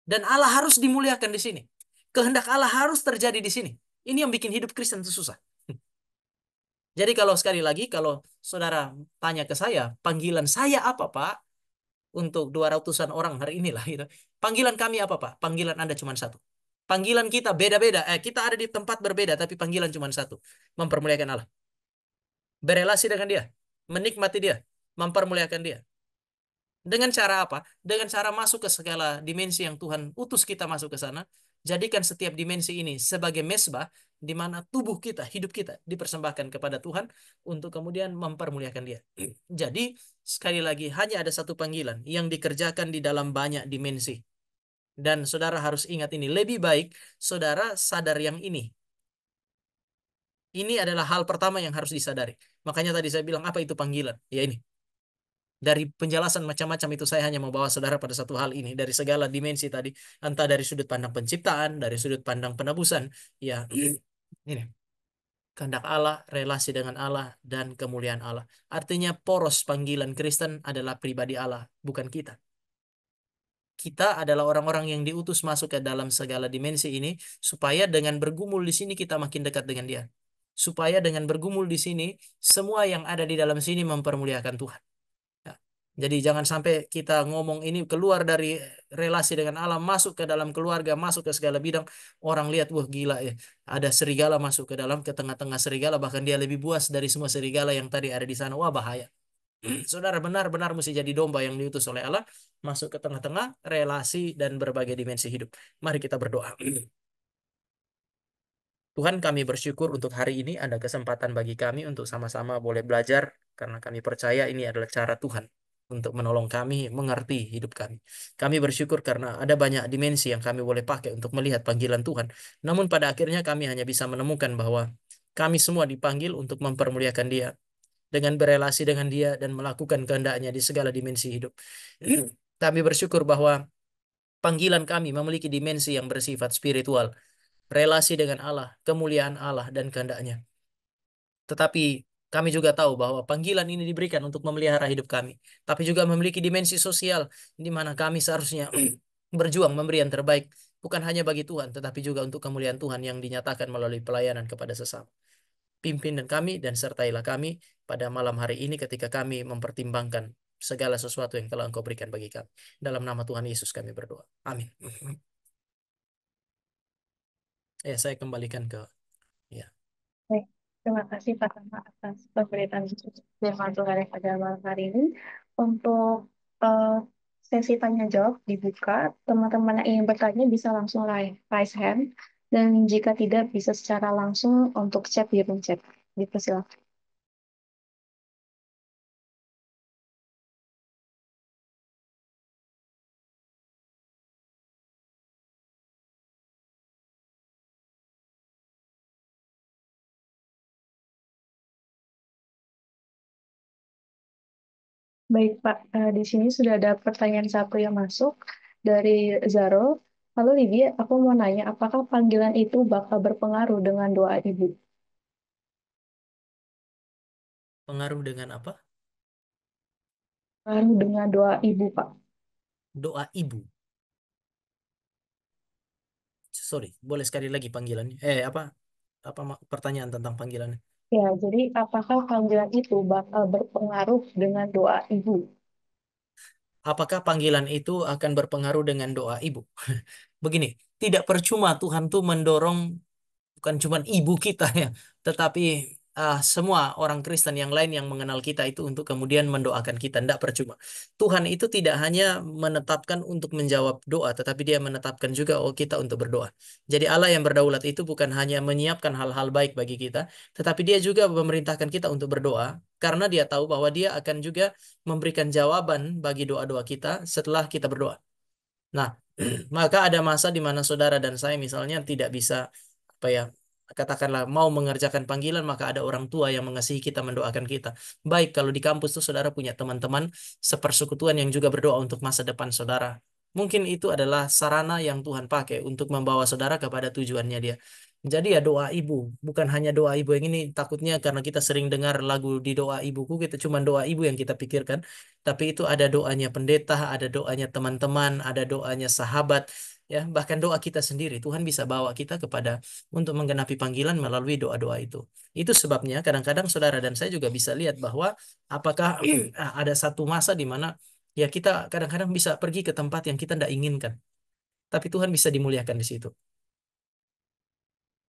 Dan Allah harus dimuliakan di sini. Kehendak Allah harus terjadi di sini. Ini yang bikin hidup Kristen itu susah. Jadi kalau sekali lagi, kalau saudara tanya ke saya, panggilan saya apa, Pak? Untuk 200-an orang hari inilah gitu. Panggilan kami apa, Pak? Panggilan Anda cuma satu. Panggilan kita beda-beda. Kita ada di tempat berbeda, tapi panggilan cuma satu. Mempermuliakan Allah. Berelasi dengan dia. Menikmati dia. Mempermuliakan dia. Dengan cara apa? Dengan cara masuk ke segala dimensi yang Tuhan utus kita masuk ke sana. Jadikan setiap dimensi ini sebagai mesbah di mana tubuh kita, hidup kita dipersembahkan kepada Tuhan untuk kemudian mempermuliakan Dia. Jadi, sekali lagi hanya ada satu panggilan yang dikerjakan di dalam banyak dimensi. Dan saudara harus ingat ini, lebih baik saudara sadar yang ini. Ini adalah hal pertama yang harus disadari. Makanya tadi saya bilang apa itu panggilan? Ya ini. Dari penjelasan macam-macam itu saya hanya membawa saudara pada satu hal ini dari segala dimensi tadi, entah dari sudut pandang penciptaan, dari sudut pandang penebusan, ya ini kehendak Allah, relasi dengan Allah, dan kemuliaan Allah. Artinya poros panggilan Kristen adalah pribadi Allah, bukan kita. Kita adalah orang-orang yang diutus masuk ke dalam segala dimensi ini supaya dengan bergumul di sini kita makin dekat dengan Dia. Supaya dengan bergumul di sini semua yang ada di dalam sini mempermuliakan Tuhan. Ya. Jadi jangan sampai kita ngomong ini keluar dari relasi dengan alam, masuk ke dalam keluarga, masuk ke segala bidang. Orang lihat, wah gila ya. Ada serigala masuk ke dalam, ke tengah-tengah serigala, bahkan dia lebih buas dari semua serigala yang tadi ada di sana. Wah bahaya. Saudara benar-benar mesti jadi domba yang diutus oleh Allah, masuk ke tengah-tengah relasi dan berbagai dimensi hidup. Mari kita berdoa. Tuhan, kami bersyukur untuk hari ini ada kesempatan bagi kami untuk sama-sama boleh belajar karena kami percaya ini adalah cara Tuhan untuk menolong kami mengerti hidup kami. Kami bersyukur karena ada banyak dimensi yang kami boleh pakai untuk melihat panggilan Tuhan. Namun pada akhirnya kami hanya bisa menemukan bahwa kami semua dipanggil untuk mempermuliakan Dia dengan berelasi dengan Dia dan melakukan kehendaknya di segala dimensi hidup. Kami bersyukur bahwa panggilan kami memiliki dimensi yang bersifat spiritual, relasi dengan Allah, kemuliaan Allah, dan kehendaknya. Tetapi kami juga tahu bahwa panggilan ini diberikan untuk memelihara hidup kami. Tapi juga memiliki dimensi sosial, di mana kami seharusnya berjuang memberi yang terbaik. Bukan hanya bagi Tuhan, tetapi juga untuk kemuliaan Tuhan yang dinyatakan melalui pelayanan kepada sesama. Pimpin dan kami dan sertailah kami pada malam hari ini ketika kami mempertimbangkan segala sesuatu yang telah Engkau berikan bagi kami. Dalam nama Tuhan Yesus kami berdoa. Amin. Ya, saya kembalikan ke ya. Baik, terima kasih Pak Tama atas pemberitaan firman Tuhan yang pada malam hari ini. Untuk eh, sesi tanya jawab dibuka, teman-teman yang ingin bertanya bisa langsung raise hand, dan jika tidak bisa secara langsung untuk chat di room chat. Dipersilakan. Baik Pak, di sini sudah ada pertanyaan satu yang masuk dari Zaro. Halo Lydia, aku mau nanya, apakah panggilan itu bakal berpengaruh dengan doa ibu? Pengaruh dengan apa? Pengaruh dengan doa ibu, Pak. Doa ibu. sorry, boleh sekali lagi panggilannya? Apa pertanyaan tentang panggilannya? Ya, jadi apakah panggilan itu bakal berpengaruh dengan doa ibu? Apakah panggilan itu akan berpengaruh dengan doa ibu? Begini, tidak percuma Tuhan tuh mendorong bukan cuma ibu kita ya, tetapi semua orang Kristen yang lain yang mengenal kita itu untuk kemudian mendoakan kita. Tidak percuma. Tuhan itu tidak hanya menetapkan untuk menjawab doa, tetapi Dia menetapkan juga kita untuk berdoa. Jadi Allah yang berdaulat itu bukan hanya menyiapkan hal-hal baik bagi kita, tetapi Dia juga memerintahkan kita untuk berdoa, karena Dia tahu bahwa Dia akan juga memberikan jawaban bagi doa-doa kita setelah kita berdoa. Nah, maka ada masa di mana saudara dan saya misalnya tidak bisa apa ya, katakanlah mau mengerjakan panggilan, maka ada orang tua yang mengasihi kita mendoakan kita. Baik kalau di kampus tuh saudara punya teman-teman sepersekutuan yang juga berdoa untuk masa depan saudara. Mungkin itu adalah sarana yang Tuhan pakai untuk membawa saudara kepada tujuannya dia. Jadi ya doa ibu, bukan hanya doa ibu yang ini takutnya karena kita sering dengar lagu di doa ibuku, kita cuma doa ibu yang kita pikirkan. Tapi itu ada doanya pendeta, ada doanya teman-teman, ada doanya sahabat, ya bahkan doa kita sendiri. Tuhan bisa bawa kita kepada untuk menggenapi panggilan melalui doa-doa itu. Itu sebabnya kadang-kadang saudara dan saya juga bisa lihat bahwa apakah ada satu masa di mana ya kita kadang-kadang bisa pergi ke tempat yang kita tidak inginkan, tapi Tuhan bisa dimuliakan di situ.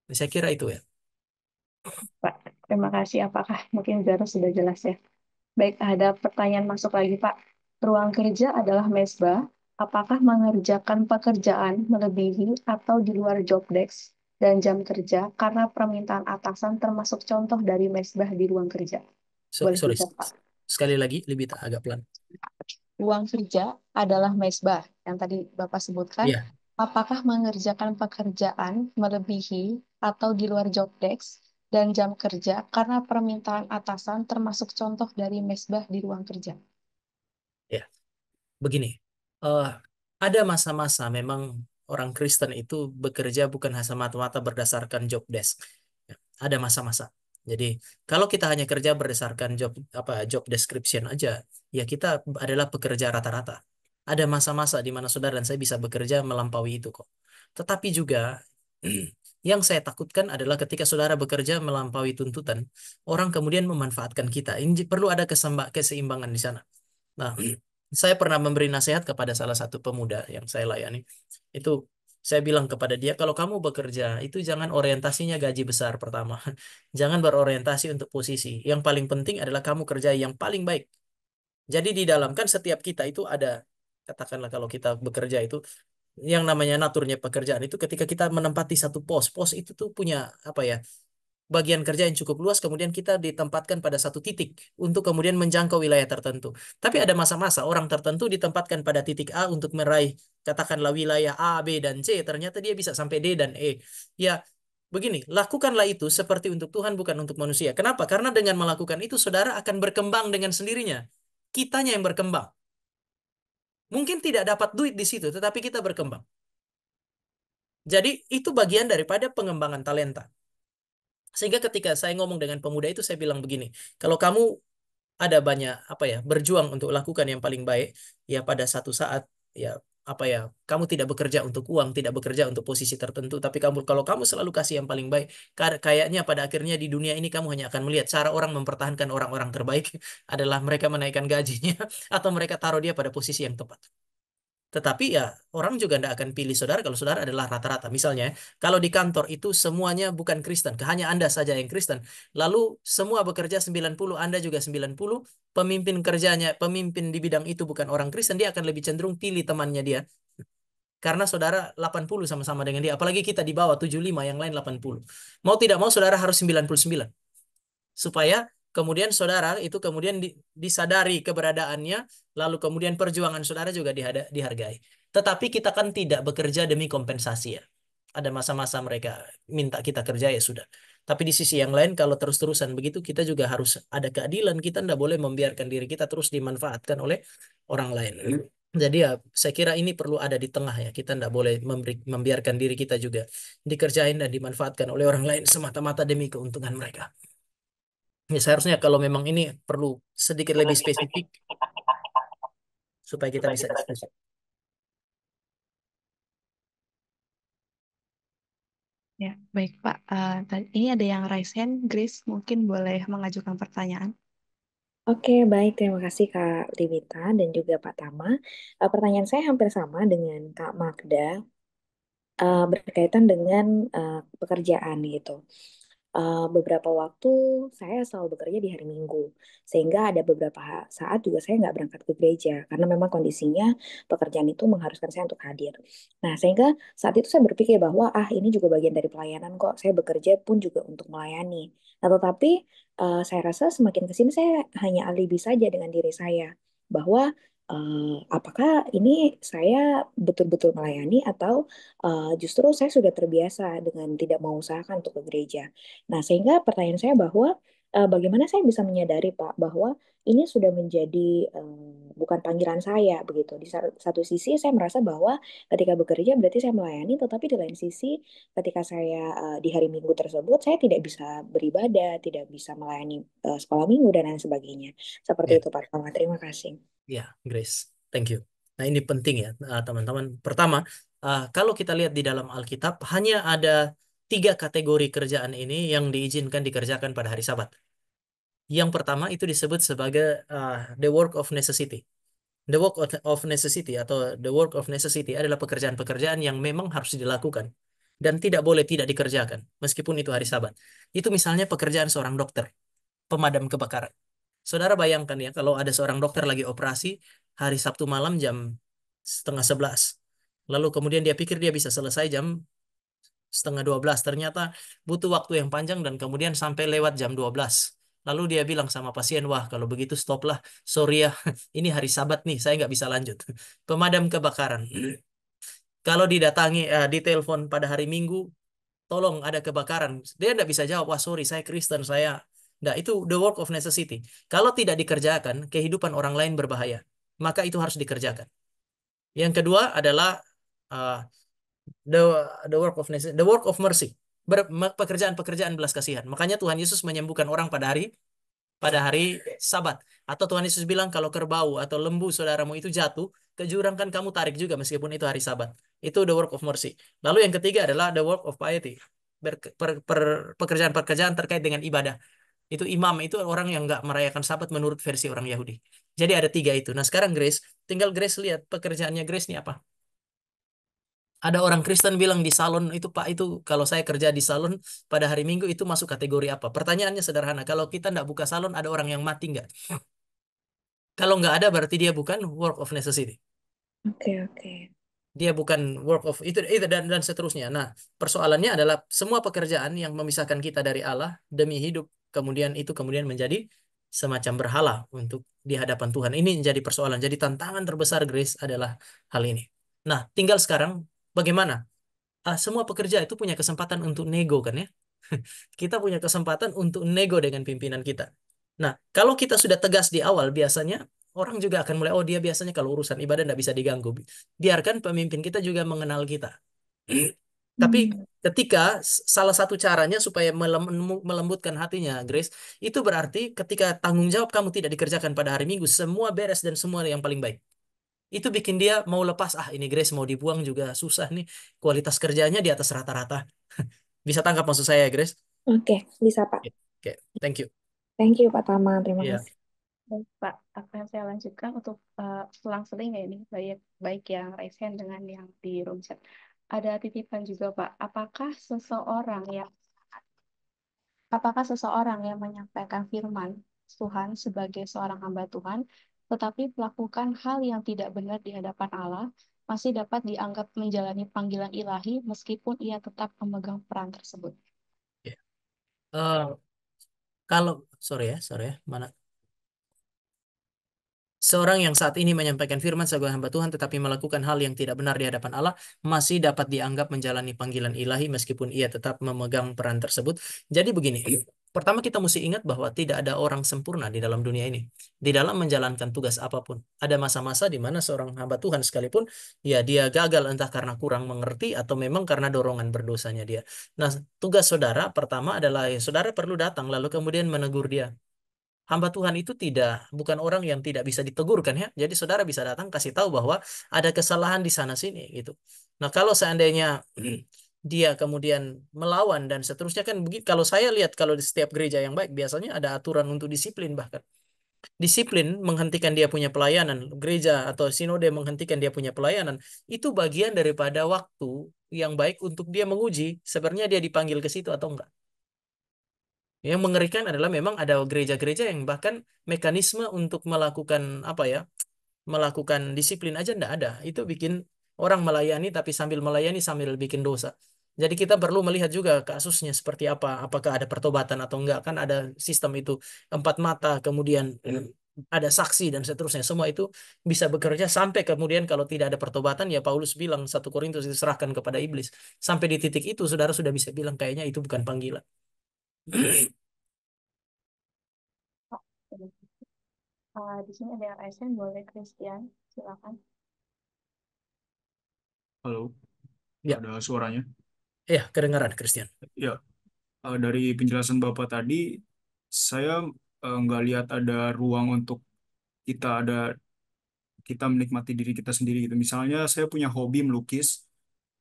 Saya kira itu ya. Pak, terima kasih. Apakah mungkin Zara sudah jelas ya? Baik, ada pertanyaan masuk lagi, Pak. Ruang kerja adalah mesbah. Apakah mengerjakan pekerjaan melebihi atau di luar job desk dan jam kerja karena permintaan atasan termasuk contoh dari mesbah di ruang kerja? Boleh Sorry, dijawab, Pak. sekali lagi lebih agak pelan. Ruang kerja adalah mesbah yang tadi Bapak sebutkan. Iya. Apakah mengerjakan pekerjaan melebihi atau di luar job desk dan jam kerja karena permintaan atasan termasuk contoh dari mesbah di ruang kerja? Ya. Begini, eh, ada masa-masa memang orang Kristen itu bekerja bukan hanya semata-mata berdasarkan job desk. Ya, ada masa-masa. Jadi kalau kita hanya kerja berdasarkan job description aja, ya kita adalah pekerja rata-rata. Ada masa-masa di mana saudara dan saya bisa bekerja melampaui itu kok. Tetapi juga yang saya takutkan adalah ketika saudara bekerja melampaui tuntutan, orang kemudian memanfaatkan kita. Ini perlu ada keseimbangan di sana. Nah, saya pernah memberi nasihat kepada salah satu pemuda yang saya layani. Itu saya bilang kepada dia, kalau kamu bekerja, itu jangan orientasinya gaji besar pertama. Jangan berorientasi untuk posisi. Yang paling penting adalah kamu kerja yang paling baik. Jadi di dalam kan setiap kita itu ada, katakanlah kalau kita bekerja itu, yang namanya naturnya pekerjaan itu ketika kita menempati satu pos, pos itu tuh punya apa ya, bagian kerja yang cukup luas, kemudian kita ditempatkan pada satu titik untuk kemudian menjangkau wilayah tertentu. Tapi ada masa-masa orang tertentu ditempatkan pada titik A untuk meraih katakanlah wilayah A, B, dan C, ternyata dia bisa sampai D dan E. Ya, begini, lakukanlah itu seperti untuk Tuhan bukan untuk manusia. Kenapa? Karena dengan melakukan itu saudara akan berkembang dengan sendirinya. Kitanya yang berkembang. Mungkin tidak dapat duit di situ, tetapi kita berkembang. Jadi itu bagian daripada pengembangan talenta. Sehingga ketika saya ngomong dengan pemuda itu saya bilang begini, kalau kamu ada banyak apa ya berjuang untuk lakukan yang paling baik, ya pada satu saat ya apa ya kamu tidak bekerja untuk uang, tidak bekerja untuk posisi tertentu, tapi kalau kamu selalu kasih yang paling baik, kayaknya pada akhirnya di dunia ini kamu hanya akan melihat cara orang mempertahankan orang-orang terbaik adalah mereka menaikkan gajinya atau mereka taruh dia pada posisi yang tepat. Tetapi ya orang juga tidak akan pilih saudara kalau saudara adalah rata-rata. Misalnya, kalau di kantor itu semuanya bukan Kristen, hanya Anda saja yang Kristen. Lalu semua bekerja 90, Anda juga 90, pemimpin kerjanya, pemimpin di bidang itu bukan orang Kristen, dia akan lebih cenderung pilih temannya dia. Karena saudara 80 sama-sama dengan dia. Apalagi kita di bawah 75, yang lain 80. Mau tidak mau saudara harus 99 supaya kemudian saudara itu kemudian disadari keberadaannya, lalu kemudian perjuangan saudara juga dihargai. Tetapi kita kan tidak bekerja demi kompensasi ya. Ada masa-masa mereka minta kita kerja ya sudah. Tapi di sisi yang lain kalau terus-terusan begitu kita juga harus ada keadilan. Kita tidak boleh membiarkan diri kita terus dimanfaatkan oleh orang lain. Jadi ya saya kira ini perlu ada di tengah ya. Kita tidak boleh membiarkan diri kita juga dikerjain dan dimanfaatkan oleh orang lain semata-mata demi keuntungan mereka. Ya, seharusnya kalau memang ini perlu sedikit lebih spesifik supaya kita bisa diskusi. Ya, baik Pak. Ini ada yang raise hand. Grace mungkin boleh mengajukan pertanyaan. Oke, baik. Terima kasih Kak Livita dan juga Pak Tama. Pertanyaan saya hampir sama dengan Kak Magda, berkaitan dengan pekerjaan gitu. Beberapa waktu saya selalu bekerja di hari Minggu, sehingga ada beberapa saat juga saya nggak berangkat ke gereja karena memang kondisinya pekerjaan itu mengharuskan saya untuk hadir. Nah, sehingga saat itu saya berpikir bahwa ini juga bagian dari pelayanan kok. Saya bekerja pun juga untuk melayani. Nah, tetapi saya rasa semakin ke sini saya hanya alibi saja dengan diri saya bahwa apakah ini saya betul-betul melayani atau justru saya sudah terbiasa dengan tidak mengusahakan untuk ke gereja. Nah, sehingga pertanyaan saya bahwa bagaimana saya bisa menyadari, Pak, bahwa ini sudah menjadi bukan panggilan saya begitu. Di satu sisi saya merasa bahwa ketika bekerja berarti saya melayani, tetapi di lain sisi ketika saya di hari Minggu tersebut saya tidak bisa beribadah, tidak bisa melayani sekolah minggu dan lain sebagainya. Seperti Ya, itu, Pak. Terima kasih. ya, Grace. Thank you. Nah, ini penting ya, teman-teman. Pertama, kalau kita lihat di dalam Alkitab, hanya ada tiga kategori kerjaan ini yang diizinkan dikerjakan pada hari Sabat. Yang pertama itu disebut sebagai the work of necessity. The work of necessity atau the work of necessity adalah pekerjaan-pekerjaan yang memang harus dilakukan dan tidak boleh tidak dikerjakan meskipun itu hari Sabat. Itu misalnya pekerjaan seorang dokter, pemadam kebakaran. Saudara bayangkan ya kalau ada seorang dokter lagi operasi hari Sabtu malam jam setengah 11. Lalu kemudian dia pikir dia bisa selesai jam setengah 12. Ternyata butuh waktu yang panjang dan kemudian sampai lewat jam 12. Lalu dia bilang sama pasien, wah kalau begitu stoplah. Sorry ya, ini hari Sabat nih, saya nggak bisa lanjut. Pemadam kebakaran. Kalau didatangi, ditelepon pada hari Minggu, tolong ada kebakaran. Dia nggak bisa jawab, wah sorry saya Kristen, saya. Nggak, itu the work of necessity. Kalau tidak dikerjakan, kehidupan orang lain berbahaya. Maka itu harus dikerjakan. Yang kedua adalah uh, the the work of the work of mercy. Pekerjaan-pekerjaan belas kasihan. Makanya Tuhan Yesus menyembuhkan orang pada hari Sabat. Atau Tuhan Yesus bilang kalau kerbau atau lembu saudaramu itu jatuh ke jurang kan kamu tarik juga meskipun itu hari Sabat. Itu the work of mercy. Lalu yang ketiga adalah the work of piety. Pekerjaan-pekerjaan terkait dengan ibadah. Itu imam itu orang yang nggak merayakan Sabat menurut versi orang Yahudi. Jadi ada tiga itu. Nah sekarang Grace, tinggal Grace lihat pekerjaannya Grace ini apa. Ada orang Kristen bilang di salon itu Pak itu kalau saya kerja di salon pada hari Minggu itu masuk kategori apa? Pertanyaannya sederhana. Kalau kita nggak buka salon ada orang yang mati nggak? Kalau nggak ada berarti dia bukan work of necessity. Oke, oke. Dia bukan work of itu dan seterusnya. Nah, persoalannya adalah semua pekerjaan yang memisahkan kita dari Allah demi hidup kemudian itu kemudian menjadi semacam berhala untuk di hadapan Tuhan. Ini menjadi persoalan. Jadi tantangan terbesar Grace adalah hal ini. Nah, tinggal sekarang bagaimana? Semua pekerja itu punya kesempatan untuk nego kan ya? Kita punya kesempatan untuk nego dengan pimpinan kita. Nah, kalau kita sudah tegas di awal, biasanya orang juga akan mulai, oh dia biasanya kalau urusan ibadah tidak bisa diganggu. Biarkan pemimpin kita juga mengenal kita. Tapi Hmm. ketika salah satu caranya supaya melembutkan hatinya, Grace, itu berarti ketika tanggung jawab kamu tidak dikerjakan pada hari Minggu, semua beres dan semua yang paling baik. Itu bikin dia mau lepas, ini Grace mau dibuang juga susah nih. Kualitas kerjanya di atas rata-rata. Bisa tangkap maksud saya, Grace? Oke, bisa Pak. Oke, oke. Thank you. Thank you Pak Tama, terima Iya. kasih. Baik, Pak. Akan saya lanjutkan untuk selang-seling ya ini, baik, baik yang raise hand dengan yang di room chat. Ada titipan juga, Pak. Apakah seseorang yang menyampaikan firman Tuhan sebagai seorang hamba Tuhan, tetapi melakukan hal yang tidak benar di hadapan Allah, masih dapat dianggap menjalani panggilan ilahi meskipun ia tetap memegang peran tersebut? Iya. Eh, kalau sorry ya, mana? Seorang yang saat ini menyampaikan firman sebagai hamba Tuhan tetapi melakukan hal yang tidak benar di hadapan Allah masih dapat dianggap menjalani panggilan ilahi meskipun ia tetap memegang peran tersebut. Jadi begini, pertama kita mesti ingat bahwa tidak ada orang sempurna di dalam dunia ini. Di dalam menjalankan tugas apapun. Ada masa-masa di mana seorang hamba Tuhan sekalipun ya dia gagal entah karena kurang mengerti atau memang karena dorongan berdosanya dia. Nah, tugas saudara pertama adalah ya, saudara perlu datang lalu kemudian menegur dia. Hamba Tuhan itu bukan orang yang tidak bisa ditegur kan ya. Jadi saudara bisa datang kasih tahu bahwa ada kesalahan di sana sini gitu. Nah, kalau seandainya dia kemudian melawan dan seterusnya kan begitu. Kalau saya lihat kalau di setiap gereja yang baik biasanya ada aturan untuk disiplin, bahkan disiplin menghentikan dia punya pelayanan, gereja atau sinode menghentikan dia punya pelayanan, itu bagian daripada waktu yang baik untuk dia menguji sebenarnya dia dipanggil ke situ atau enggak. Yang mengerikan adalah memang ada gereja-gereja yang bahkan mekanisme untuk melakukan apa ya, melakukan disiplin aja enggak ada. Itu bikin orang melayani tapi sambil melayani sambil bikin dosa. Jadi kita perlu melihat juga kasusnya seperti apa, apakah ada pertobatan atau enggak. Kan ada sistem itu empat mata, kemudian ada saksi dan seterusnya. Semua itu bisa bekerja sampai kemudian kalau tidak ada pertobatan ya Paulus bilang 1 Korintus diserahkan kepada iblis. Sampai di titik itu saudara sudah bisa bilang kayaknya itu bukan panggilan. Di sini ada yang raisen, boleh Christian, silakan. Halo, Ya, ada suaranya. ya kedengaran Christian. Ya, dari penjelasan Bapak tadi, saya nggak lihat ada ruang untuk kita ada kita menikmati diri kita sendiri gitu. Misalnya saya punya hobi melukis,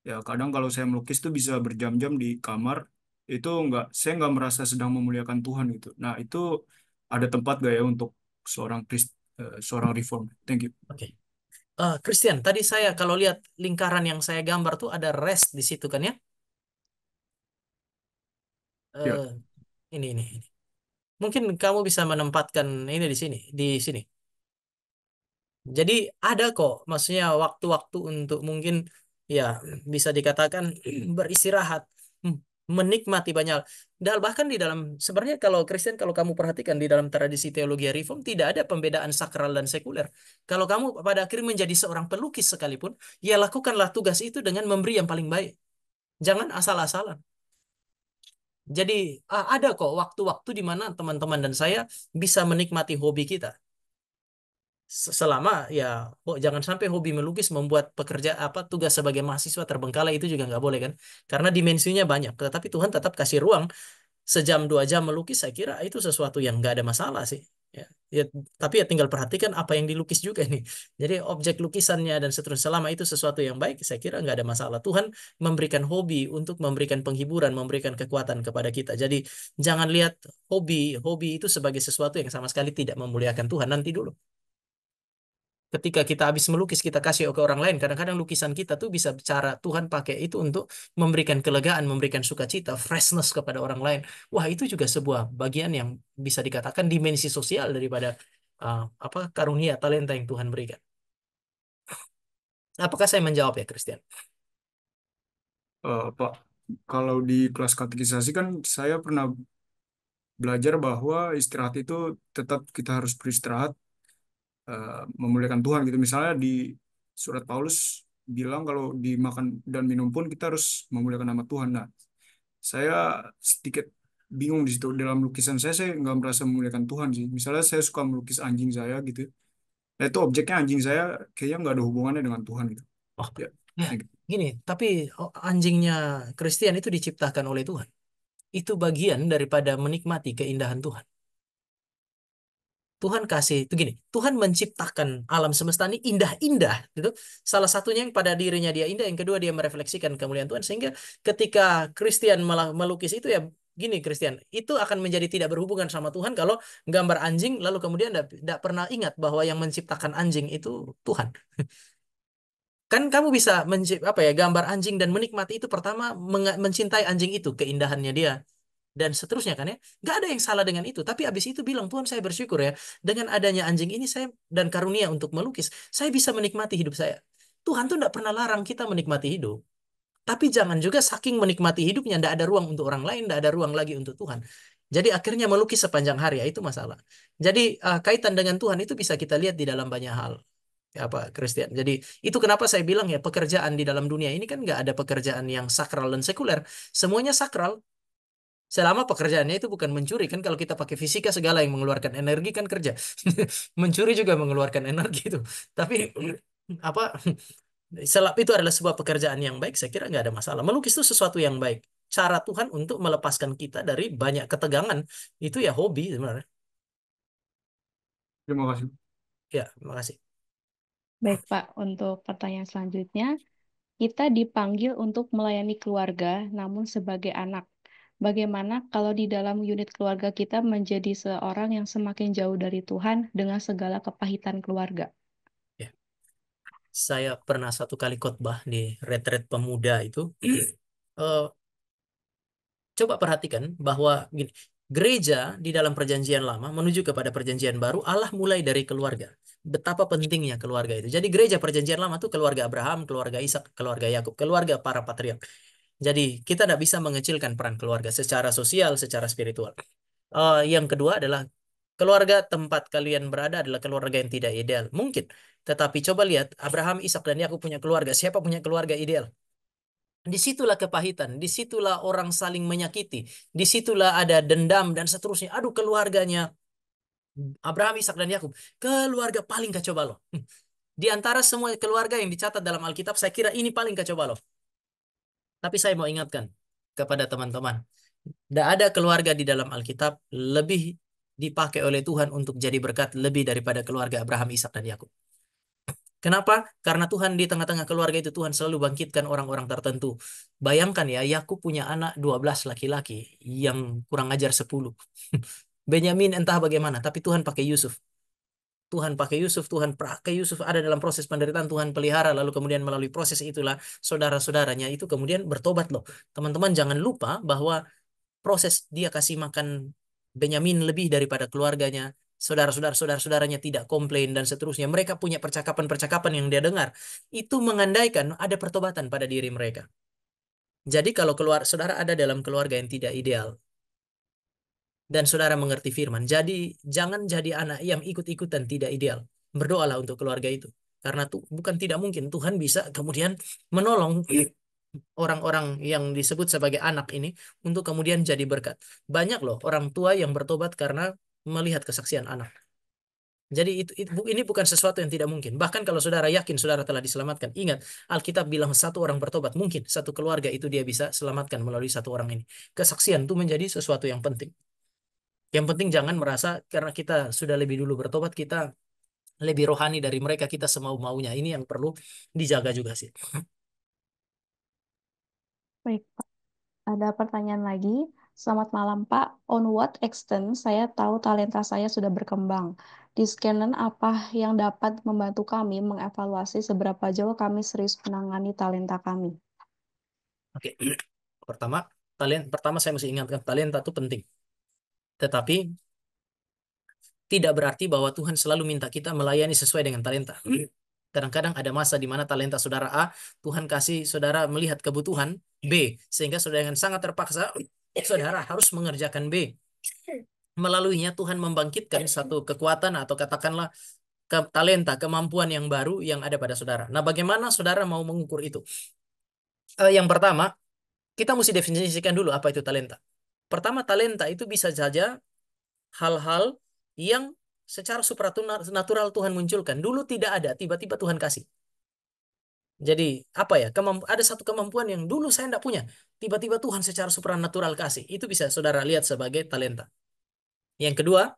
ya kadang kalau saya melukis tuh bisa berjam-jam di kamar, itu saya nggak merasa sedang memuliakan Tuhan gitu. Nah itu ada tempat gak ya untuk seorang reform? Thank you. Oke. Christian, tadi saya kalau lihat lingkaran yang saya gambar tuh ada rest di situ kan ya? Ya, Eh, ini. Mungkin kamu bisa menempatkan ini di sini, di sini. Jadi ada kok, maksudnya waktu-waktu untuk mungkin ya bisa dikatakan beristirahat, menikmati banyak. Dan bahkan di dalam sebenarnya kalau Kristen kalau kamu perhatikan di dalam tradisi teologi Reform tidak ada pembedaan sakral dan sekuler. Kalau kamu pada akhirnya menjadi seorang pelukis sekalipun, ya lakukanlah tugas itu dengan memberi yang paling baik. Jangan asal-asalan. Jadi ada kok waktu-waktu di mana teman-teman dan saya bisa menikmati hobi kita. Selama ya, kok jangan sampai hobi melukis membuat pekerja apa tugas sebagai mahasiswa terbengkalai itu juga nggak boleh kan? Karena dimensinya banyak. Tetapi Tuhan tetap kasih ruang 1 jam 2 jam melukis. Saya kira itu sesuatu yang nggak ada masalah sih. Ya, ya, tapi ya tinggal perhatikan apa yang dilukis juga nih. Jadi objek lukisannya dan seterusnya selama itu sesuatu yang baik, saya kira nggak ada masalah. Tuhan memberikan hobi untuk memberikan penghiburan, memberikan kekuatan kepada kita. Jadi jangan lihat hobi itu sebagai sesuatu yang sama sekali tidak memuliakan Tuhan. Nanti dulu. Ketika kita habis melukis, kita kasih ke orang lain. Kadang-kadang lukisan kita tuh bisa bicara, Tuhan pakai itu untuk memberikan kelegaan, memberikan sukacita, freshness kepada orang lain. Wah, itu juga sebuah bagian yang bisa dikatakan dimensi sosial daripada apa karunia, talenta yang Tuhan berikan. Apakah saya menjawab ya, Christian? Pak, kalau di kelas katekisasi kan saya pernah belajar bahwa istirahat itu tetap kita harus beristirahat memuliakan Tuhan gitu. Misalnya di surat Paulus bilang kalau dimakan dan minum pun kita harus memuliakan nama Tuhan. Nah, saya sedikit bingung di situ. Dalam lukisan saya nggak merasa memuliakan Tuhan sih. Misalnya saya suka melukis anjing saya gitu. Nah, itu objeknya anjing saya kayaknya nggak ada hubungannya dengan Tuhan gitu. Oh, Ya, ya, thank you. gini, tapi anjingnya Christian itu diciptakan oleh Tuhan. Itu bagian daripada menikmati keindahan Tuhan. Tuhan kasih itu gini, Tuhan menciptakan alam semesta ini indah-indah gitu. Salah satunya yang pada dirinya dia indah, yang kedua dia merefleksikan kemuliaan Tuhan sehingga ketika Christian melukis itu ya gini Christian, itu akan menjadi tidak berhubungan sama Tuhan kalau gambar anjing lalu kemudian tidak pernah ingat bahwa yang menciptakan anjing itu Tuhan. Kan kamu bisa apa ya gambar anjing dan menikmati itu pertama mencintai anjing itu keindahannya dia dan seterusnya kan ya. Nggak ada yang salah dengan itu. Tapi abis itu bilang, Tuhan saya bersyukur ya. Dengan adanya anjing ini saya dan karunia untuk melukis, saya bisa menikmati hidup saya. Tuhan tuh nggak pernah larang kita menikmati hidup. Tapi jangan juga saking menikmati hidupnya, nggak ada ruang untuk orang lain, nggak ada ruang lagi untuk Tuhan. Jadi akhirnya melukis sepanjang hari, ya, itu masalah. Jadi kaitan dengan Tuhan itu bisa kita lihat di dalam banyak hal. Ya, apa Christian. Jadi itu kenapa saya bilang ya pekerjaan di dalam dunia ini kan nggak ada pekerjaan yang sakral dan sekuler. Semuanya sakral. Selama pekerjaannya itu bukan mencuri kan kalau kita pakai fisika segala yang mengeluarkan energi kan kerja. Mencuri juga mengeluarkan energi itu. Tapi apa selap itu adalah sebuah pekerjaan yang baik saya kira nggak ada masalah. Melukis itu sesuatu yang baik. Cara Tuhan untuk melepaskan kita dari banyak ketegangan itu ya hobi sebenarnya. Terima kasih. Ya, terima kasih. Baik, Pak. Untuk pertanyaan selanjutnya, kita dipanggil untuk melayani keluarga, namun sebagai anak. Bagaimana kalau di dalam unit keluarga kita menjadi seorang yang semakin jauh dari Tuhan dengan segala kepahitan keluarga? Ya. Saya pernah satu kali khotbah di retret pemuda itu. Eh, Coba perhatikan bahwa gini, gereja di dalam perjanjian lama menuju kepada perjanjian baru, Allah mulai dari keluarga. Betapa pentingnya keluarga itu. Jadi gereja perjanjian lama itu keluarga Abraham, keluarga Ishak, keluarga Yakub, keluarga para patriark. Jadi kita tidak bisa mengecilkan peran keluarga secara sosial, secara spiritual. Yang kedua adalah keluarga tempat kalian berada adalah keluarga yang tidak ideal. Mungkin. Tetapi coba lihat, Abraham, Ishak, dan Yakub punya keluarga. Siapa punya keluarga ideal? Disitulah kepahitan, disitulah orang saling menyakiti, disitulah ada dendam dan seterusnya. Aduh, keluarganya Abraham, Ishak, dan Yakub, keluarga paling kacau balau. Di antara semua keluarga yang dicatat dalam Alkitab, saya kira ini paling kacau balau. Tapi saya mau ingatkan kepada teman-teman, tidak ada keluarga di dalam Alkitab lebih dipakai oleh Tuhan untuk jadi berkat lebih daripada keluarga Abraham, Ishak, dan Yakub. Kenapa? Karena Tuhan di tengah-tengah keluarga itu Tuhan selalu bangkitkan orang-orang tertentu. Bayangkan ya, Yakub punya anak 12 laki-laki yang kurang ajar 10. Benyamin entah bagaimana, tapi Tuhan pakai Yusuf. Tuhan pakai Yusuf, Tuhan pakai Yusuf ada dalam proses penderitaan, Tuhan pelihara, lalu kemudian melalui proses itulah saudara-saudaranya itu kemudian bertobat loh. Teman-teman jangan lupa bahwa proses dia kasih makan Benyamin lebih daripada keluarganya, saudara-saudaranya tidak komplain dan seterusnya. Mereka punya percakapan-percakapan yang dia dengar. Itu mengandaikan ada pertobatan pada diri mereka. Jadi kalau keluar saudara ada dalam keluarga yang tidak ideal dan saudara mengerti firman, jadi jangan jadi anak yang ikut-ikutan tidak ideal. Berdoalah untuk keluarga itu. Karena tuh bukan tidak mungkin Tuhan bisa kemudian menolong orang-orang yang disebut sebagai anak ini untuk kemudian jadi berkat. Banyak loh orang tua yang bertobat karena melihat kesaksian anak. Jadi ini bukan sesuatu yang tidak mungkin. Bahkan kalau saudara yakin saudara telah diselamatkan, ingat Alkitab bilang satu orang bertobat, mungkin satu keluarga itu dia bisa selamatkan melalui satu orang ini. Kesaksian itu menjadi sesuatu yang penting. Yang penting jangan merasa karena kita sudah lebih dulu bertobat, kita lebih rohani dari mereka, kita semau-maunya. Ini yang perlu dijaga juga sih. Baik, Pak. Ada pertanyaan lagi. Selamat malam, Pak. On what extent saya tahu talenta saya sudah berkembang? Di scannen apa yang dapat membantu kami mengevaluasi seberapa jauh kami serius menangani talenta kami? Oke. Pertama saya mesti ingatkan talenta itu penting. Tetapi tidak berarti bahwa Tuhan selalu minta kita melayani sesuai dengan talenta. Kadang-kadang ada masa di mana talenta saudara A, Tuhan kasih saudara melihat kebutuhan B, sehingga saudara dengan sangat terpaksa, saudara harus mengerjakan B. Melaluinya Tuhan membangkitkan satu kekuatan atau katakanlah talenta, kemampuan yang baru yang ada pada saudara. Nah, bagaimana saudara mau mengukur itu? Yang pertama, kita mesti definisikan dulu apa itu talenta. Pertama, talenta itu bisa saja hal-hal yang secara supranatural Tuhan munculkan. Dulu tidak ada, tiba-tiba Tuhan kasih. Jadi, apa ya? Ada satu kemampuan yang dulu saya tidak punya. Tiba-tiba Tuhan secara supranatural kasih. Itu bisa saudara lihat sebagai talenta. Yang kedua,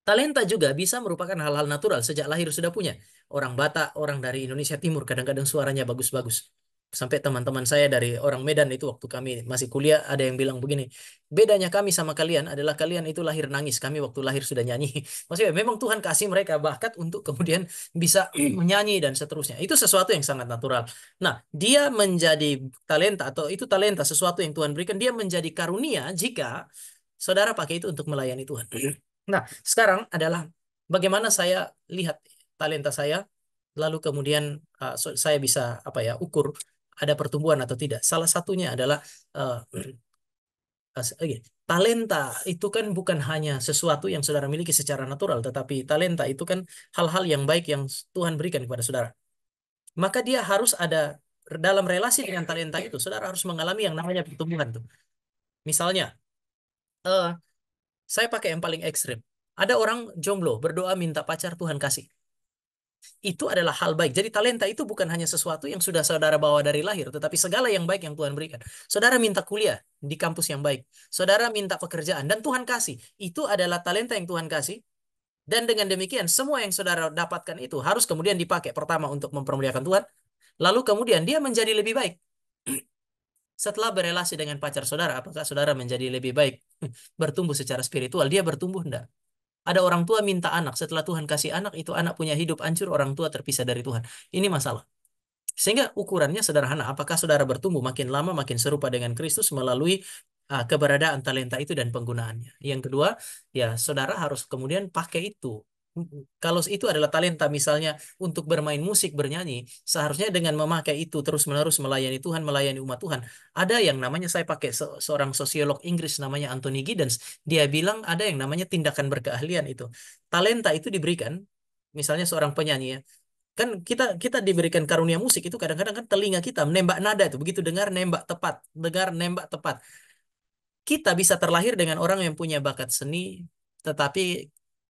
talenta juga bisa merupakan hal-hal natural. Sejak lahir sudah punya. Orang Batak, orang dari Indonesia Timur, kadang-kadang suaranya bagus-bagus. Sampai teman-teman saya dari orang Medan itu waktu kami masih kuliah ada yang bilang begini, bedanya kami sama kalian adalah kalian itu lahir nangis, kami waktu lahir sudah nyanyi. Maksudnya memang Tuhan kasih mereka bakat untuk kemudian bisa menyanyi dan seterusnya. Itu sesuatu yang sangat natural. Nah, dia menjadi talenta atau itu talenta sesuatu yang Tuhan berikan, dia menjadi karunia jika saudara pakai itu untuk melayani Tuhan. Nah, sekarang adalah bagaimana saya lihat talenta saya, lalu kemudian saya bisa apa ya ukur ada pertumbuhan atau tidak. Salah satunya adalah uh, talenta itu kan bukan hanya sesuatu yang saudara miliki secara natural, tetapi talenta itu kan hal-hal yang baik yang Tuhan berikan kepada saudara. Maka dia harus ada dalam relasi dengan talenta itu, saudara harus mengalami yang namanya pertumbuhan tuh. Misalnya, eh, saya pakai yang paling ekstrim. Ada orang jomblo berdoa minta pacar Tuhan kasih. Itu adalah hal baik. Jadi talenta itu bukan hanya sesuatu yang sudah saudara bawa dari lahir, tetapi segala yang baik yang Tuhan berikan. Saudara minta kuliah di kampus yang baik. Saudara minta pekerjaan dan Tuhan kasih. Itu adalah talenta yang Tuhan kasih. Dan dengan demikian semua yang saudara dapatkan itu harus kemudian dipakai pertama untuk mempermuliakan Tuhan, Lalu kemudian dia menjadi lebih baik. Setelah berelasi dengan pacar saudara, apakah saudara menjadi lebih baik? Bertumbuh secara spiritual, dia bertumbuh enggak? Ada orang tua minta anak, setelah Tuhan kasih anak, itu anak punya hidup hancur, orang tua terpisah dari Tuhan. Ini masalah. Sehingga ukurannya sederhana. Apakah saudara bertumbuh makin lama, makin serupa dengan Kristus melalui keberadaan talenta itu dan penggunaannya. Yang kedua, ya saudara harus kemudian pakai itu. Kalau itu adalah talenta misalnya untuk bermain musik, bernyanyi, seharusnya dengan memakai itu terus-menerus melayani Tuhan, melayani umat Tuhan. Ada yang namanya, saya pakai seorang sosiolog Inggris namanya Anthony Giddens, dia bilang ada yang namanya tindakan berkeahlian itu. Talenta itu diberikan, misalnya seorang penyanyi ya, kan kita kita diberikan karunia musik itu kadang-kadang kan telinga kita menembak nada itu, begitu dengar nembak tepat, dengar nembak tepat. Kita bisa terlahir dengan orang yang punya bakat seni, tetapi